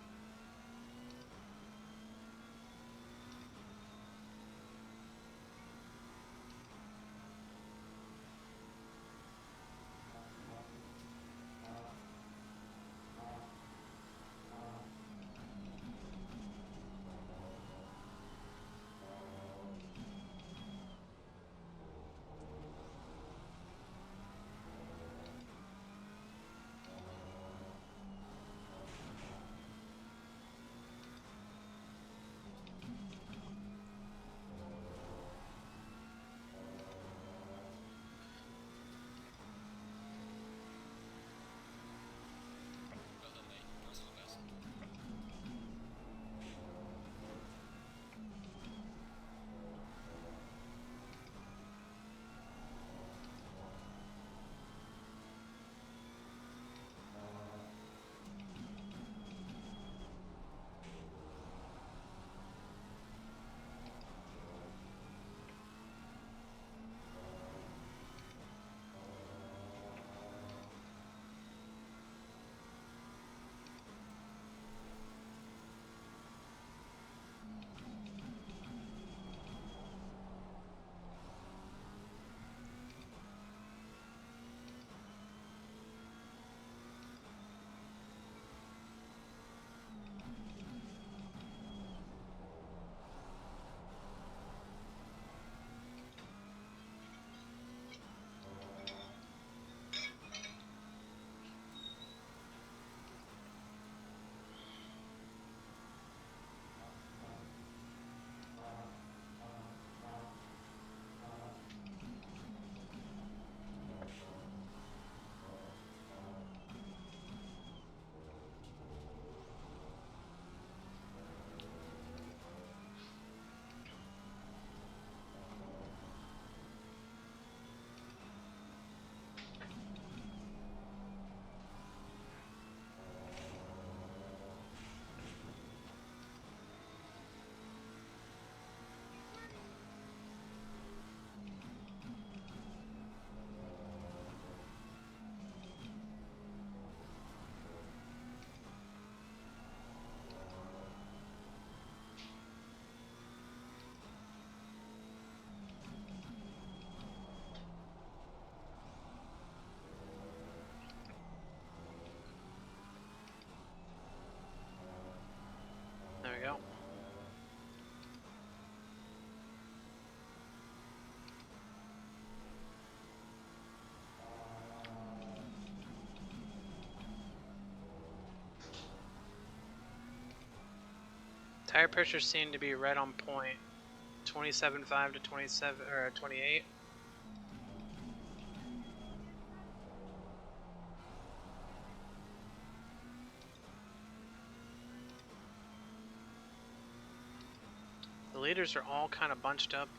go. Tire pressure seemed to be right on point. 27.5 to 27 or 28. The leaders are all kind of bunched up.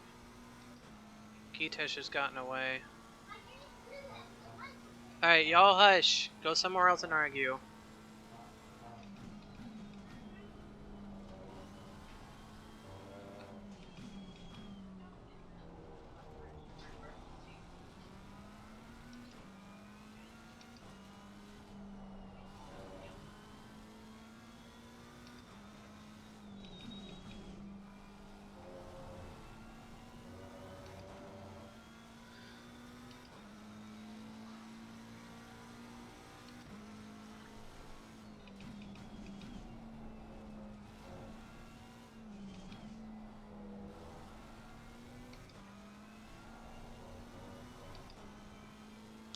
Gitesh has gotten away. Alright, y'all hush. Go somewhere else and argue.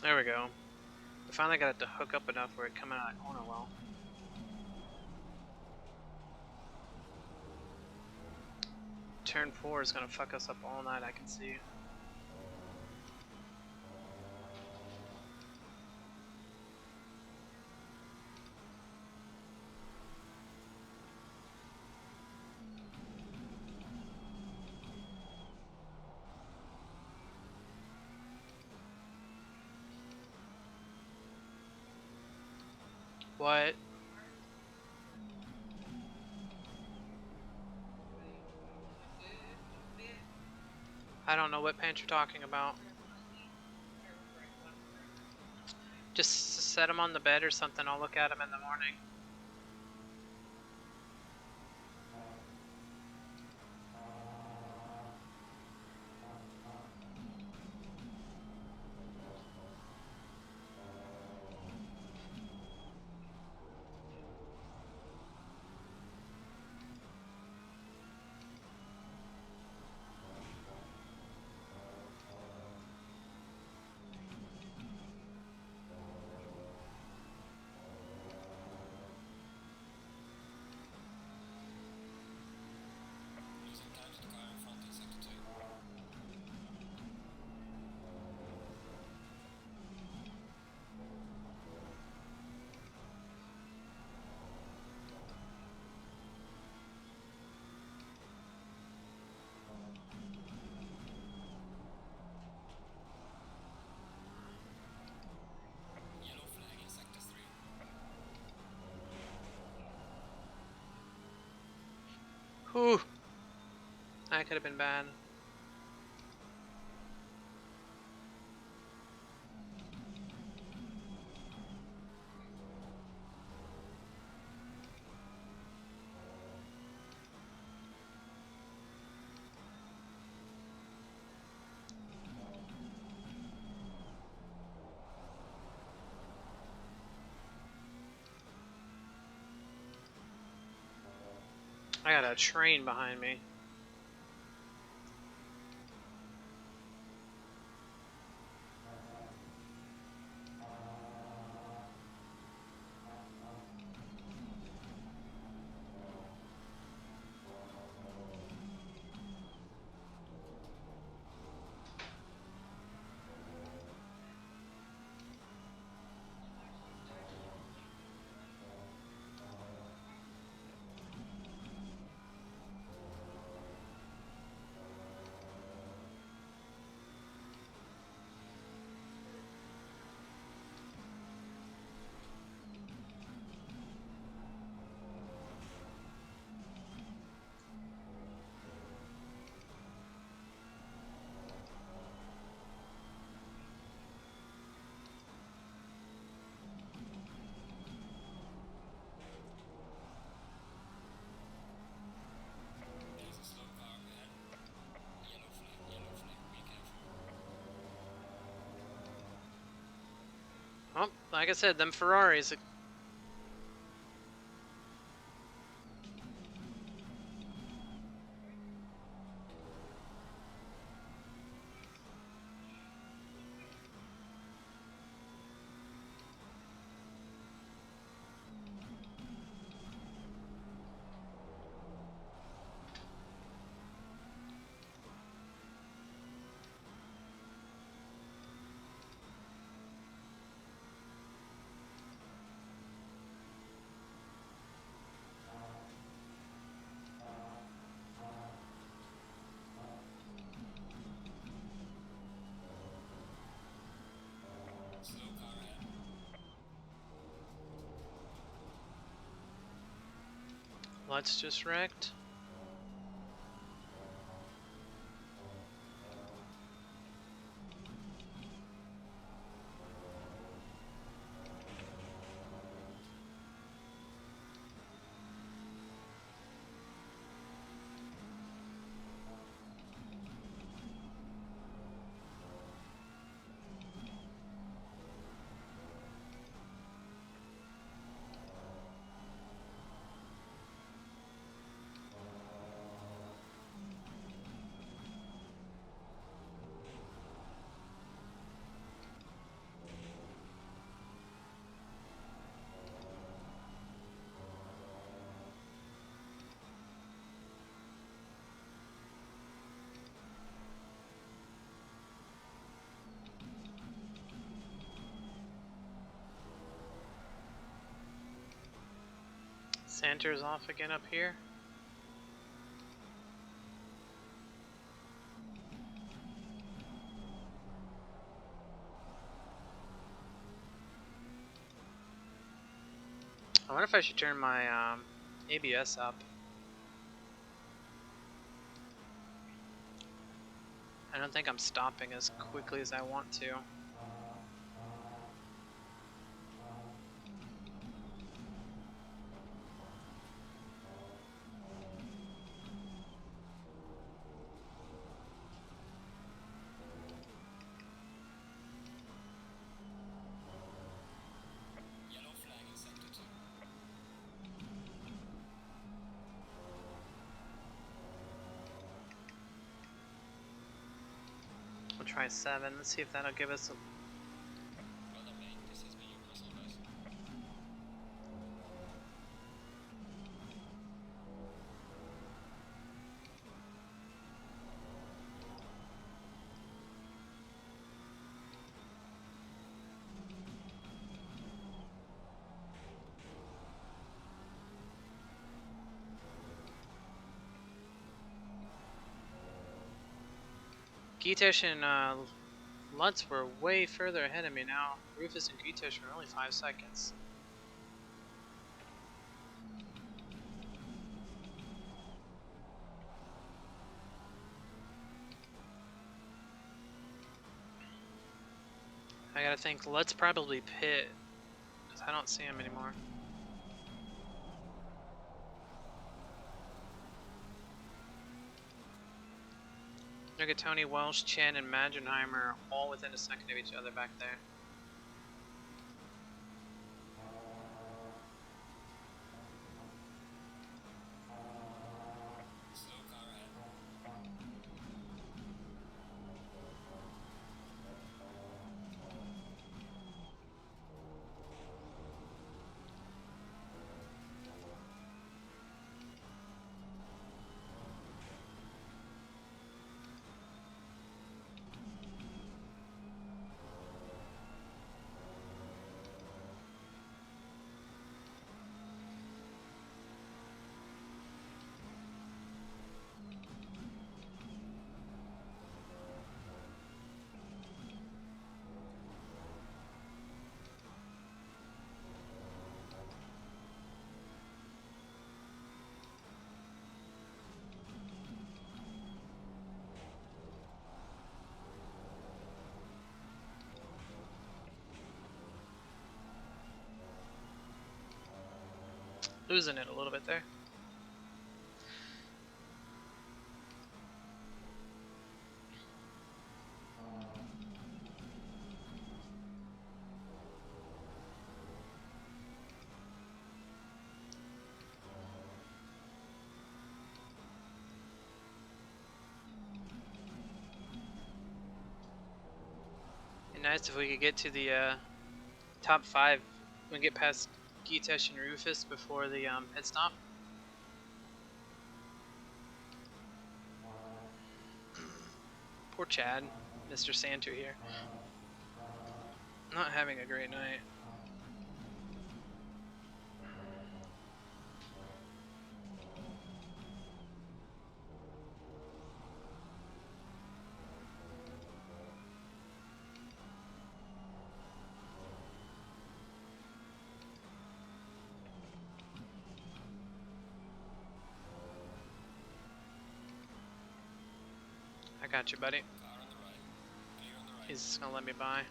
There we go. I finally got it to hook up enough where it come out of that corner well. Turn 4 is gonna fuck us up all night, I can see. What? I don't know what pants you're talking about. Just set them on the bed or something. I'll look at them in the morning. Whew. That could have been bad. I got a train behind me. Oh, like I said, them Ferraris. Let's just wrecked. Santer's off again up here. I wonder if I should turn my ABS up. I don't think I'm stopping as quickly as I want to. We'll try 7. Let's see if that'll give us a... Gitesh and Lutz were way further ahead of me now. Rufus and Gitesh are only 5 seconds. I gotta think, Lutz probably pit, because I don't see him anymore. Look at Tony, Welsh, Chen, and Magenheimer all within a second of each other back there. Losing it a little bit there. Be nice if we could get to the top 5. We get past Gitesh and Rufus before the pit stop. Poor Chad, Mr. Santer here. Not having a great night. got you, buddy. He's gonna let me by.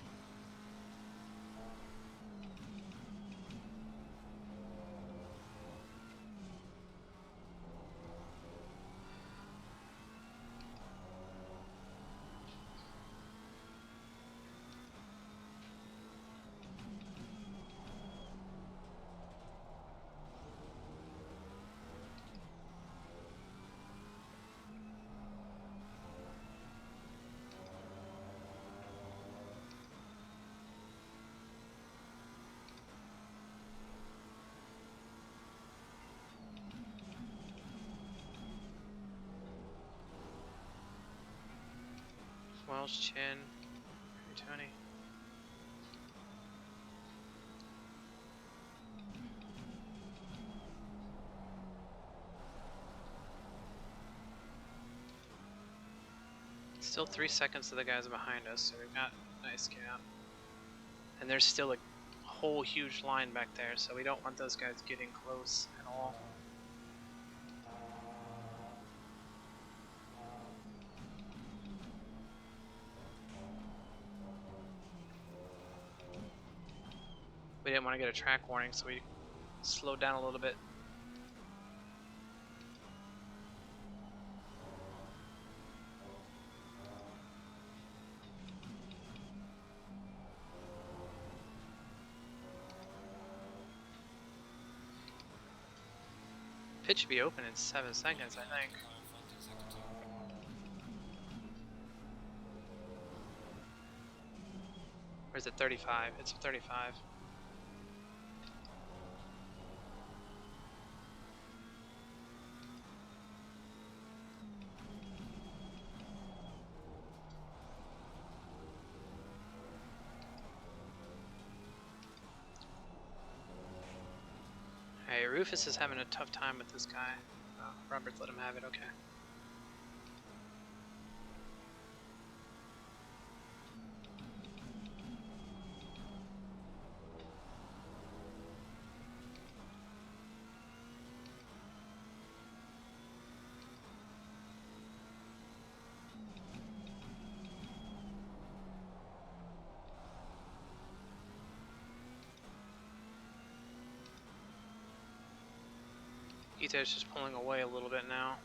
Welsh, Chin, Tony. Still 3 seconds to the guys behind us, so we've got nice gap. And there's still a whole huge line back there, so we don't want those guys getting close at all. We didn't want to get a track warning, so we slowed down a little bit. Pit should be open in 7 seconds, I think. Or is it 35? It's 35. Hey, Rufus is having a tough time with this guy. Oh, Roberts let him have it, okay. Ito's just pulling away a little bit now.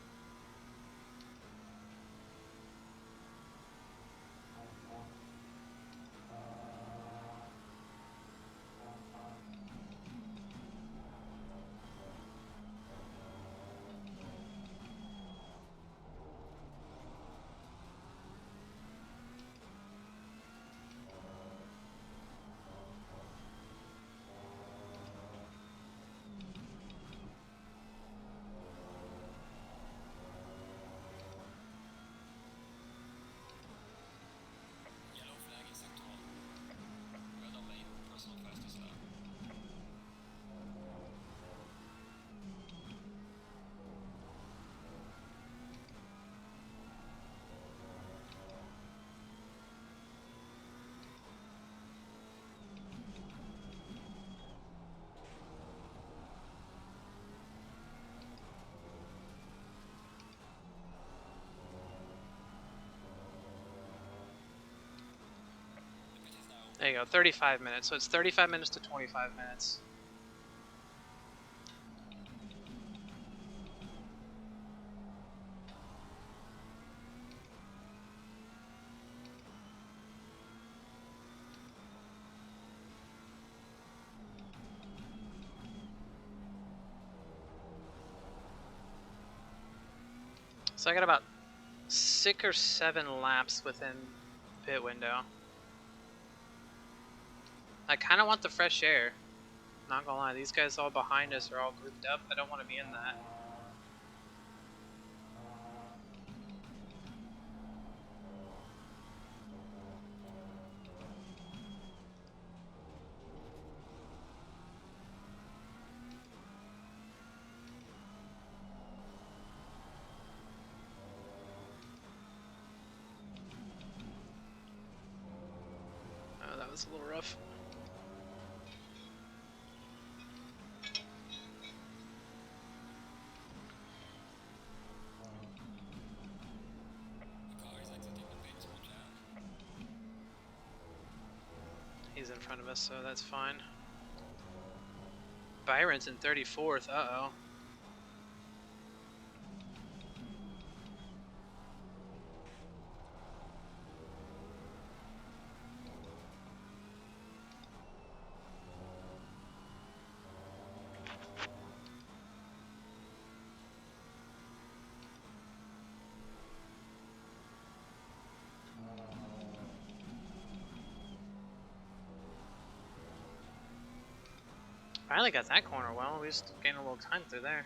There you go, 35 minutes. So it's 35 minutes to 25 minutes. So I got about 6 or 7 laps within pit window. I kind of want the fresh air. Not gonna lie, these guys all behind us are all grouped up. I don't want to be in that. Oh, that was a little rough. He's in front of us, so that's fine. Byron's in 34th. Uh-oh. Finally got that corner well. We just gained a little time through there.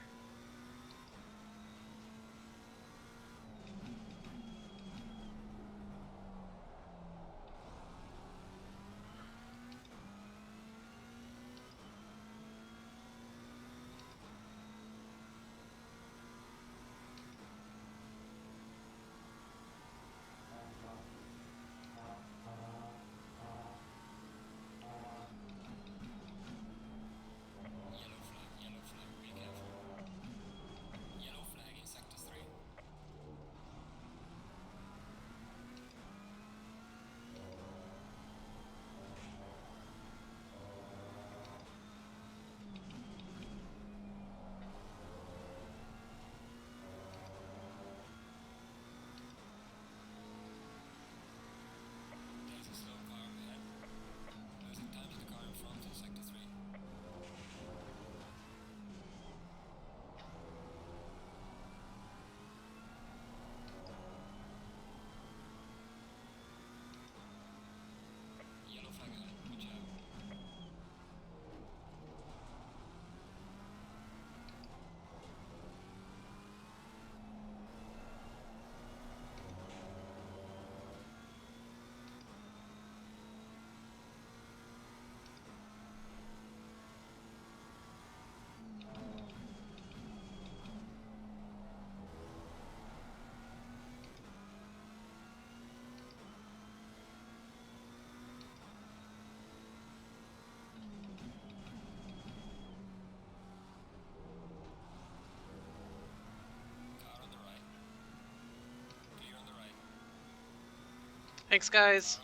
Thanks, guys.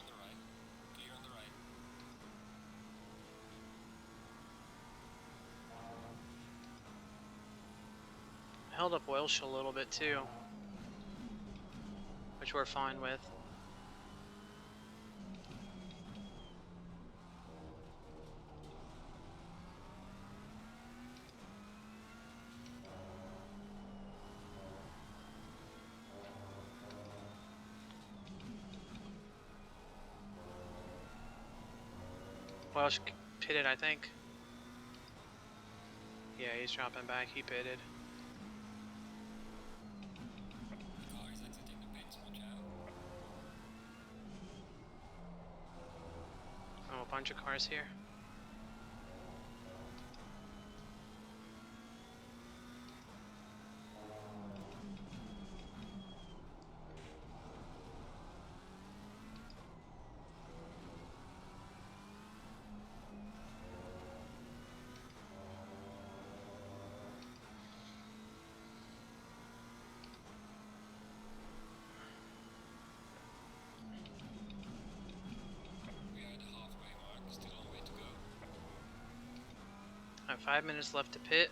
Held up Welsh a little bit too, which we're fine with. Welsh pitted, I think. Yeah, he's dropping back. He pitted. Oh, a bunch of cars here. I have 5 minutes left to pit.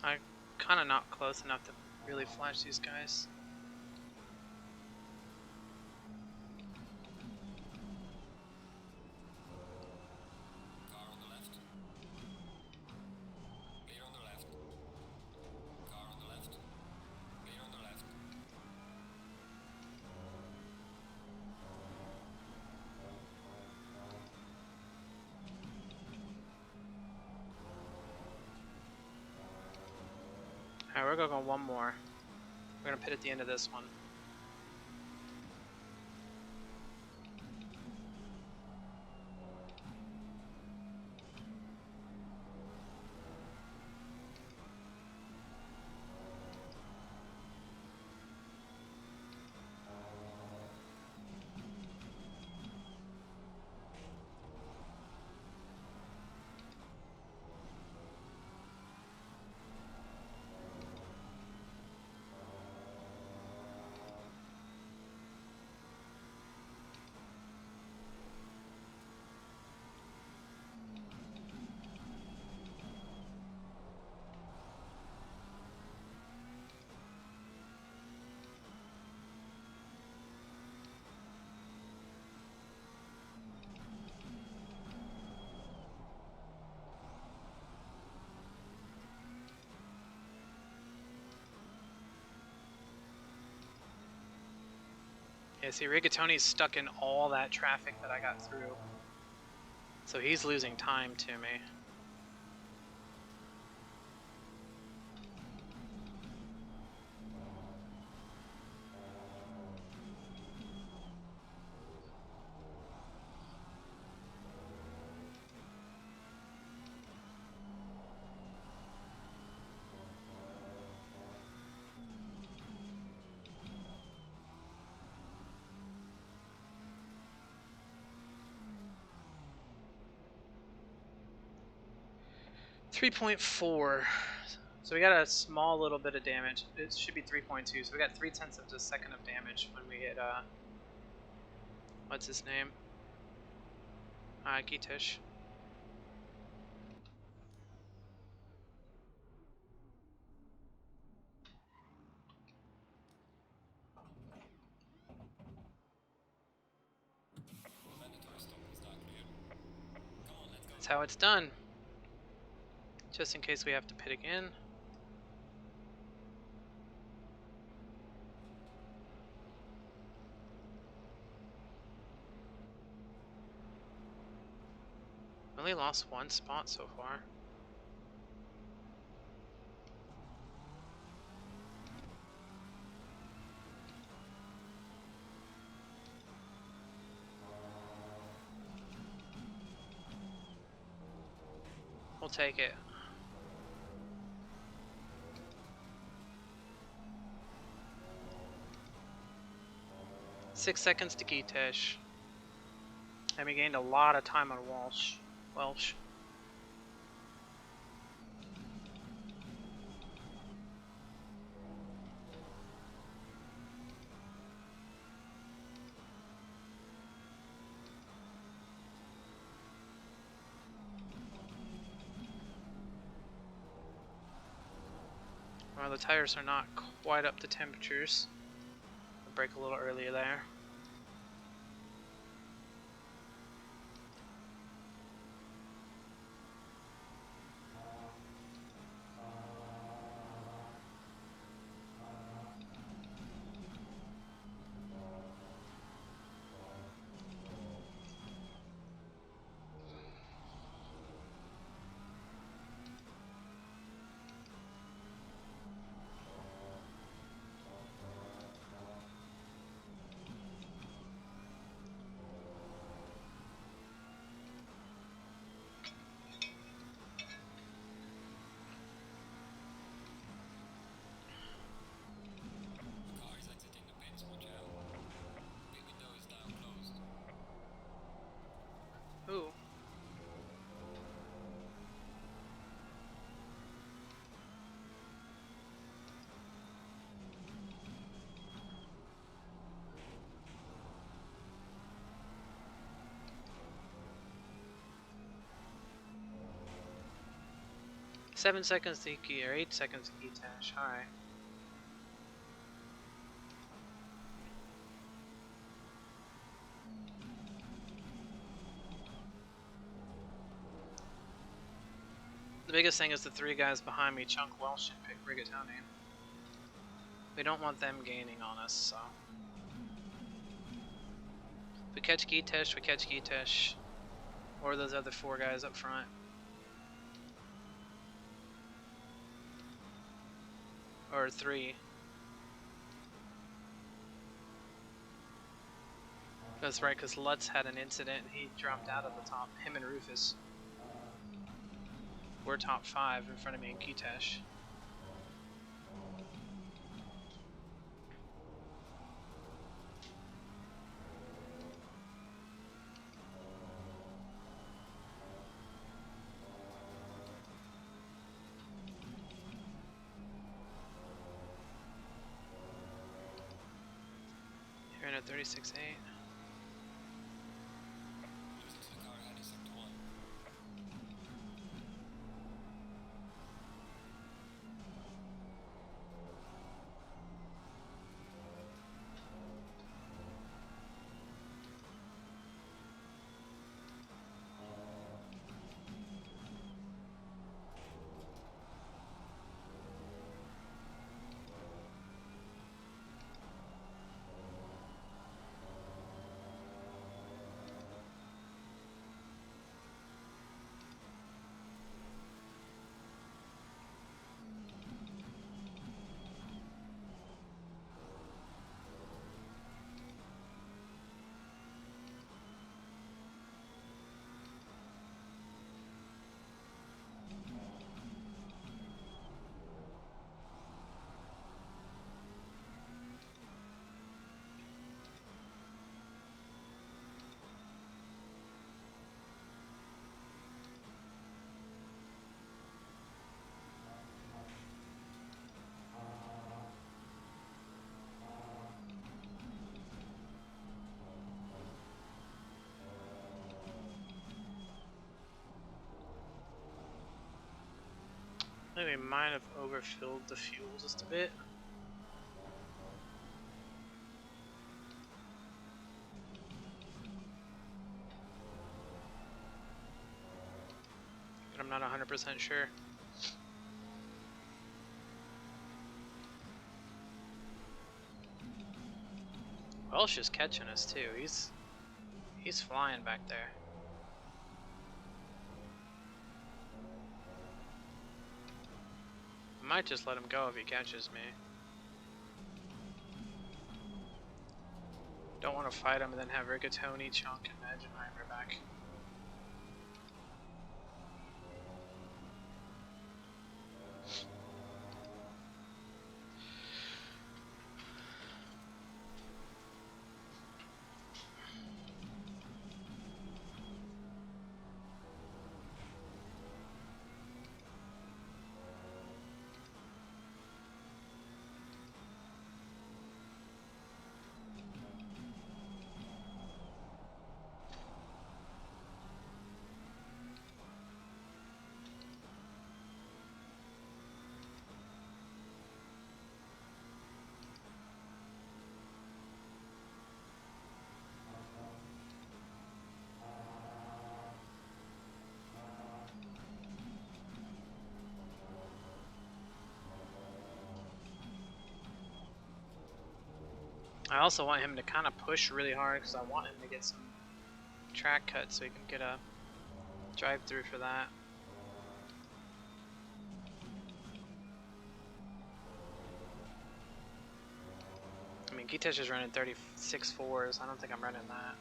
I'm kind of not close enough to really flash these guys. Alright, we're gonna go one more. We're gonna pit at the end of this one. Yeah, see, Rigatoni's stuck in all that traffic that I got through. So he's losing time to me. .4. So we got a small little bit of damage. It should be 3.2. So we got 0.3 of a second of damage when we hit what's his name? Gitish. That's how it's done. Just in case we have to pit again. Only lost one spot so far. We'll take it. Six seconds to Gitesh. And we gained a lot of time on Welsh. Well, the tires are not quite up to temperatures. I'll brake a little earlier there. Ooh. Seven seconds to Iki, or 8 seconds to Gitash. Alright. The biggest thing is the three guys behind me, Chunk, Welsh, and Pick Rigatoni. We don't want them gaining on us, so. If we catch Gitesh, we catch Gitesh. Or those other four guys up front. Or three. That's right, because Lutz had an incident and he dropped out of the top. Him and Rufus. We're top 5 in front of me and Gitesh. You're in at 36.8. I think we might have overfilled the fuel just a bit. But I'm not 100% sure. Welsh is catching us too. He's flying back there. I might just let him go if he catches me. Don't want to fight him and then have Rigatoni, Chunk, and Magenheimer back. I also want him to kind of push really hard because I want him to get some track cut so he can get a drive through for that. I mean, Gitesh is running 36 fours. I don't think I'm running that.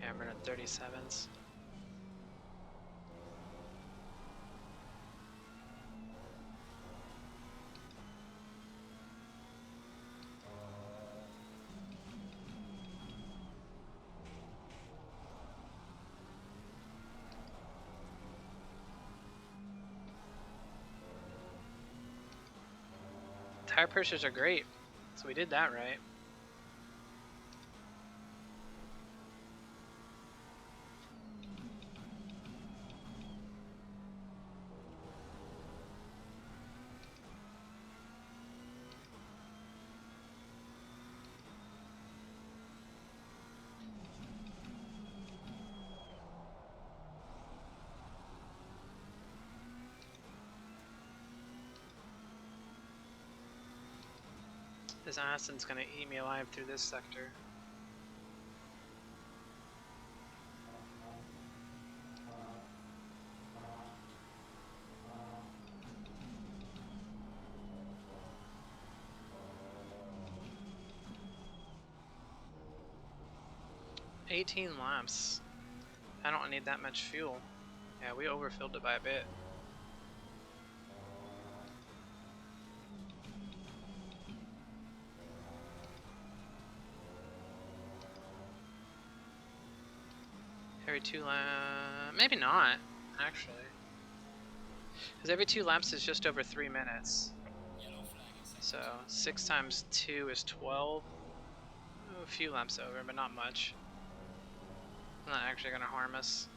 Yeah, I'm running 37s. Tire pressures are great, so we did that right. This Aston's gonna eat me alive through this sector. $18 laps. I don't need that much fuel. Yeah, we overfilled it by a bit. Every 2 laps, maybe not, actually. Because every 2 laps is just over 3 minutes. So 6 times 2 is 12. Oh, a few laps over, but not much. Not actually gonna harm us.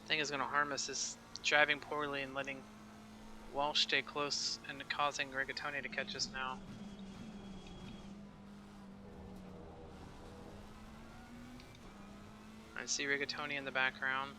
I think is gonna harm us is driving poorly and letting Walsh stay close and causing Rigatoni to catch us now. I see Rigatoni in the background.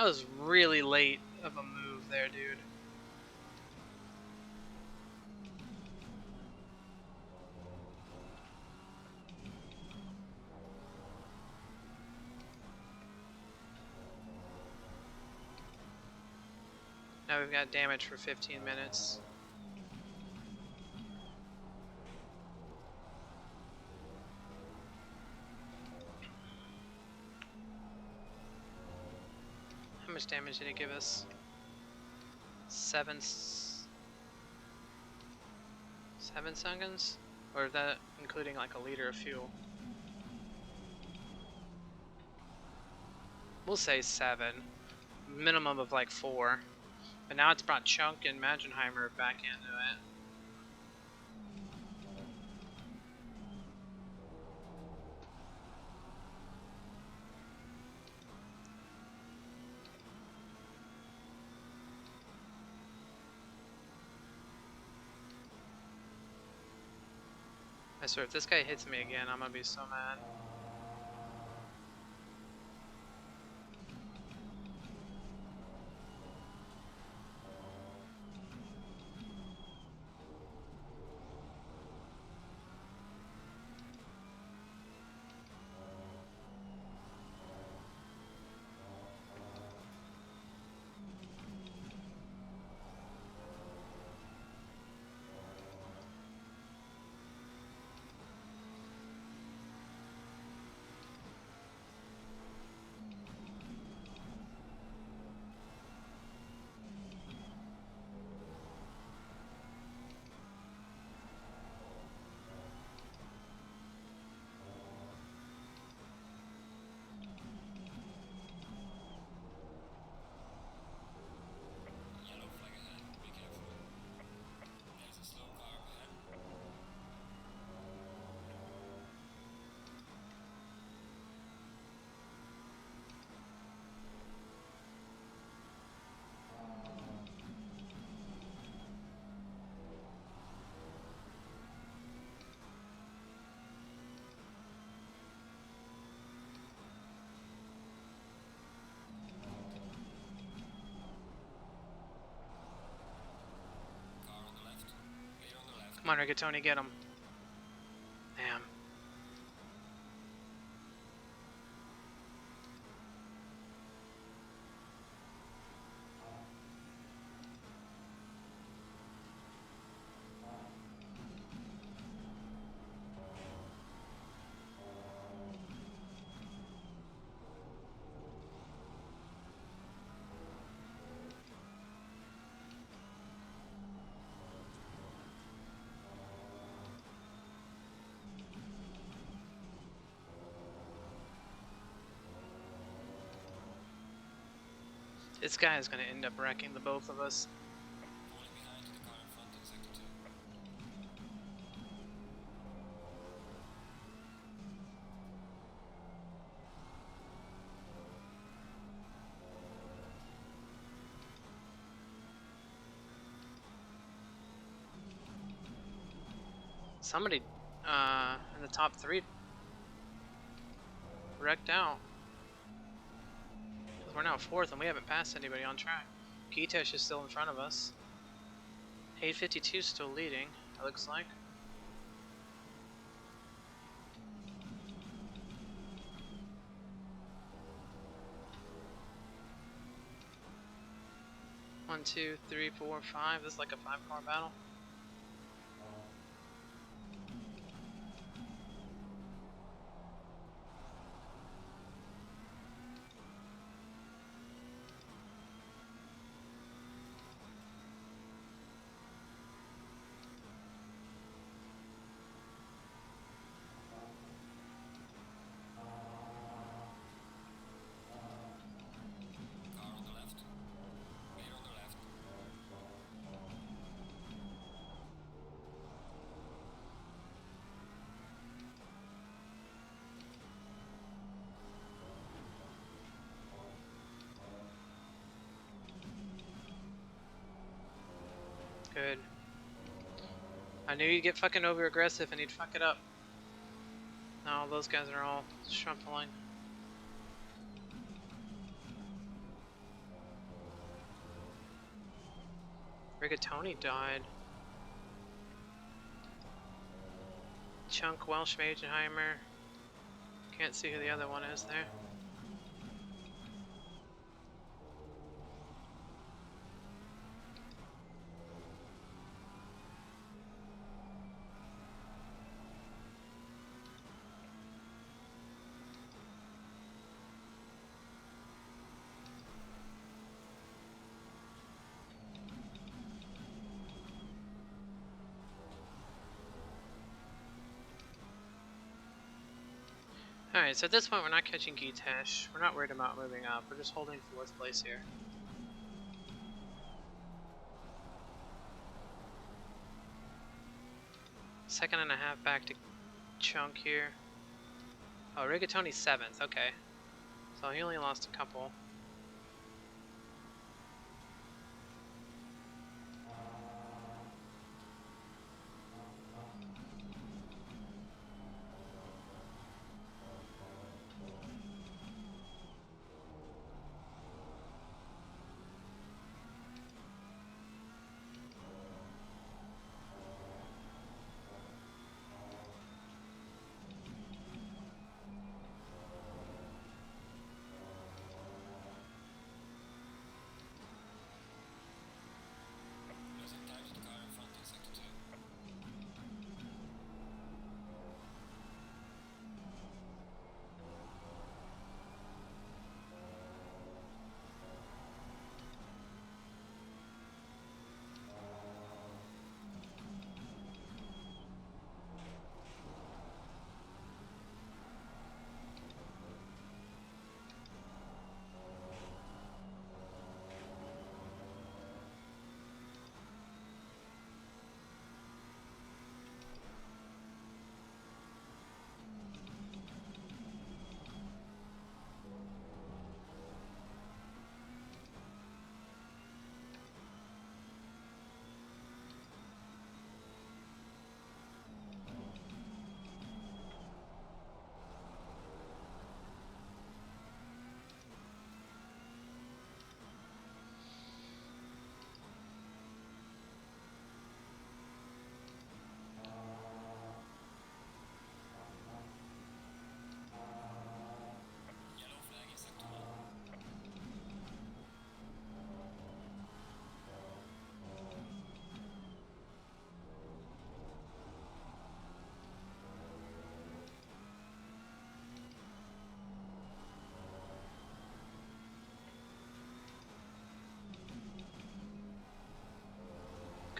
That was really late of a move there, dude. Now we've got damage for 15 minutes. How much damage did it give us? 7 seconds? Or is that including like a liter of fuel? We'll say 7. Minimum of like 4. But now it's brought Chunk and Magenheimer back into it. I swear, if this guy hits me again, I'm gonna be so mad. Come on, Rigatoni, get him. Damn. This guy is gonna end up wrecking the both of us. Somebody in the top 3 wrecked out. We're now 4th and we haven't passed anybody on track. Kitesh is still in front of us. 852 still leading, it looks like. One, two, three, four, 5. This is like a 5-car battle. Good. I knew you'd get fucking over aggressive and he'd fuck it up. Now those guys are all shrumpling. Rigatoni died. Chunk, Welsh, Magenheimer. Can't see who the other one is there. Alright, so at this point we're not catching Gitesh. We're not worried about moving up. We're just holding 4th place here. Second and a half back to Chunk here. Oh, Rigatoni's 7th, okay. So he only lost a couple.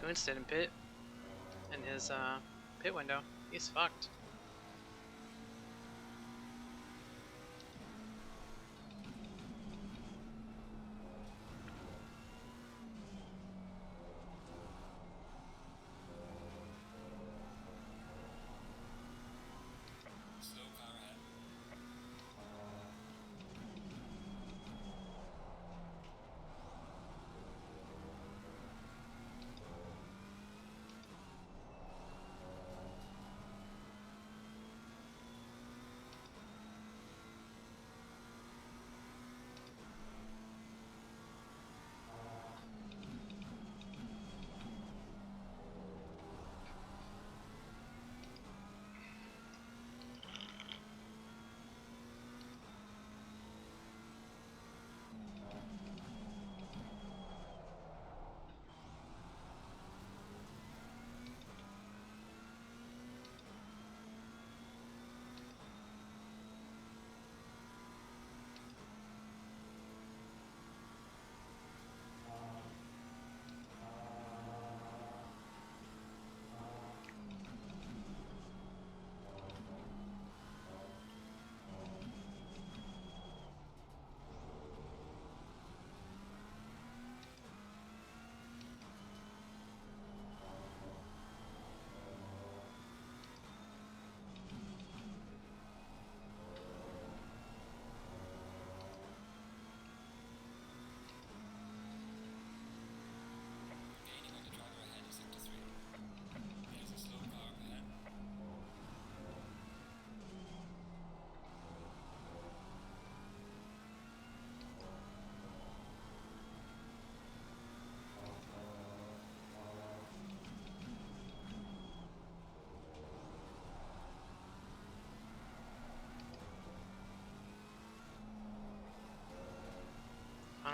Kuntz didn't pit in his pit window. He's fucked.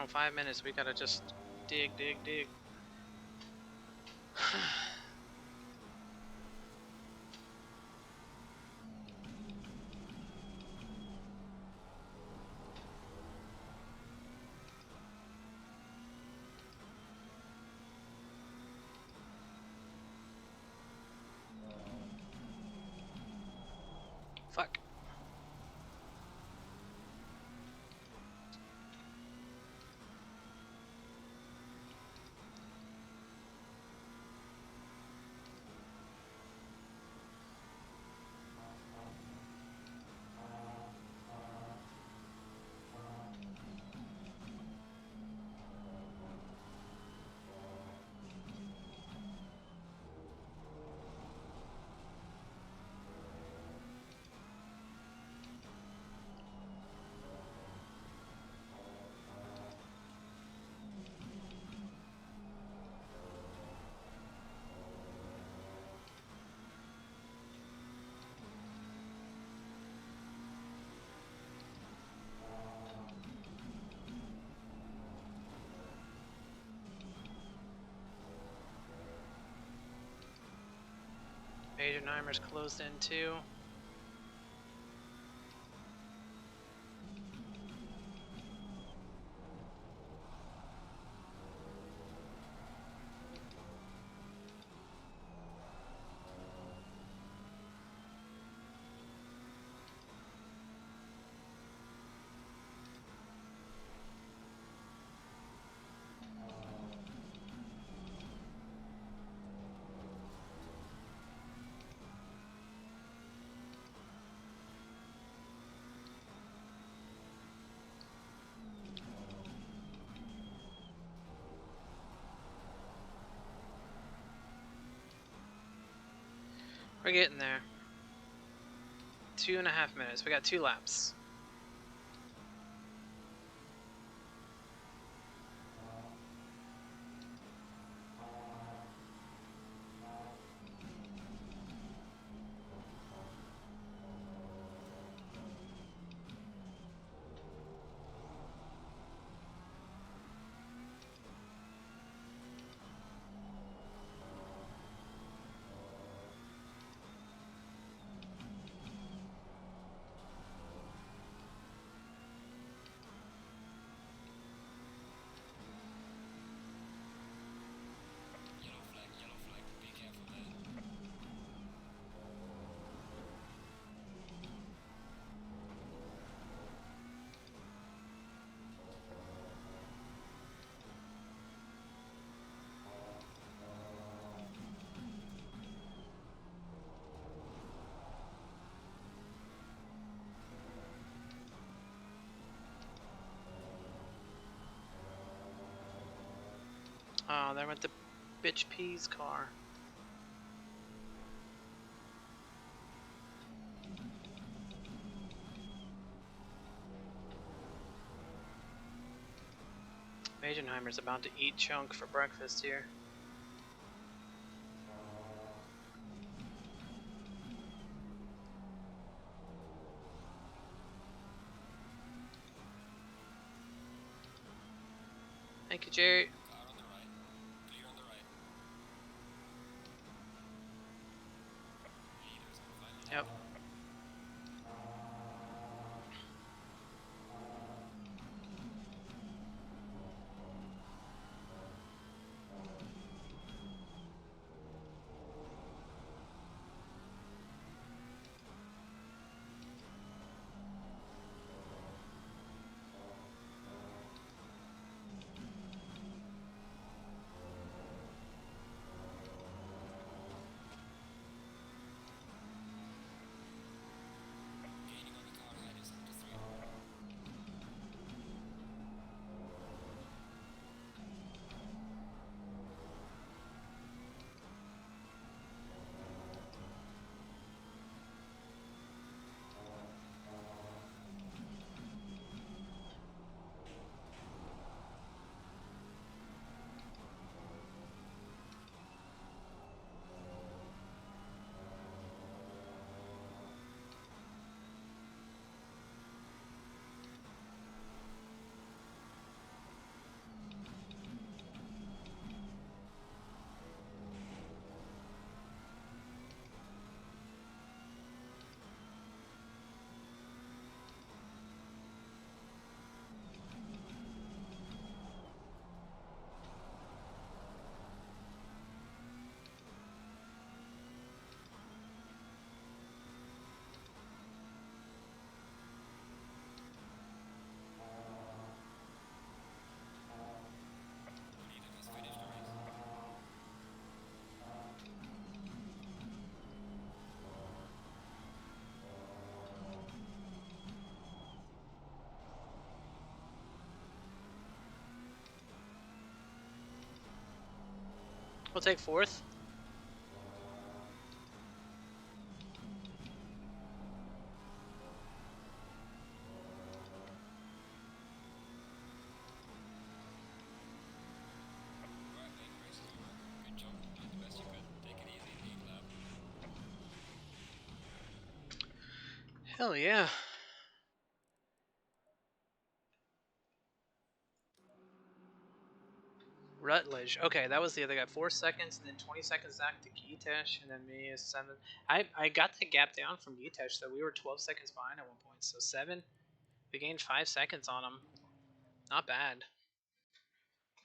5 minutes. We gotta just dig, dig, dig. Fuck. Major Neimer's closed in too. We're getting there. 2.5 minutes. We got 2 laps. Oh, there went the bitch P's car. Magenheimer's about to eat chunk for breakfast here. Thank you, Jerry. Yep. We'll take 4th. Hell yeah. Rutledge. Okay, that was the other guy. 4 seconds, and then 20 seconds back to Gitesh, and then me is 7. I got the gap down from Gitesh, though. We were 12 seconds behind at one point, so 7. We gained 5 seconds on him. Not bad.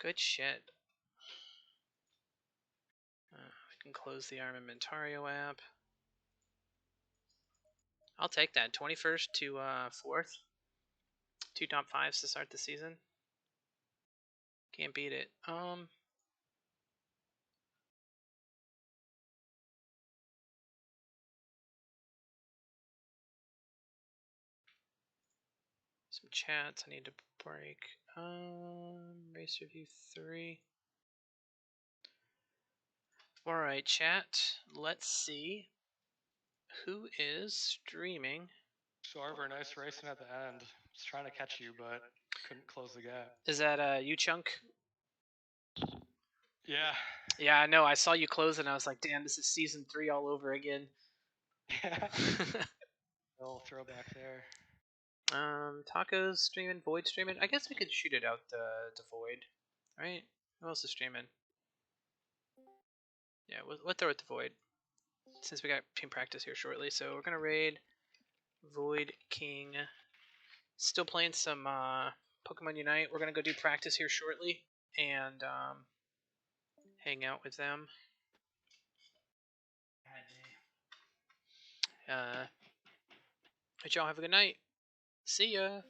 Good shit. We can close the Armamentario app. I'll take that. 21st to 4th. 2 top 5s to start the season. Can't beat it. Some chats I need to break. Race review 3. Alright, chat. Let's see who is streaming. Sarver, nice racing at the end. Was trying to catch you, but couldn't close the gap. Is that you, Chunk? Yeah. Yeah, I know. I saw you close and I was like, damn, this is season 3 all over again. Yeah. Little throwback there. Taco's streaming, Void streaming. I guess we could shoot it out to Void, right? Who else is streaming? Yeah, we'll throw it to Void since we got team practice here shortly. So we're gonna raid Void King. Still playing some Pokemon Unite. We're gonna go do practice here shortly and hang out with them. But y'all have a good night. See ya.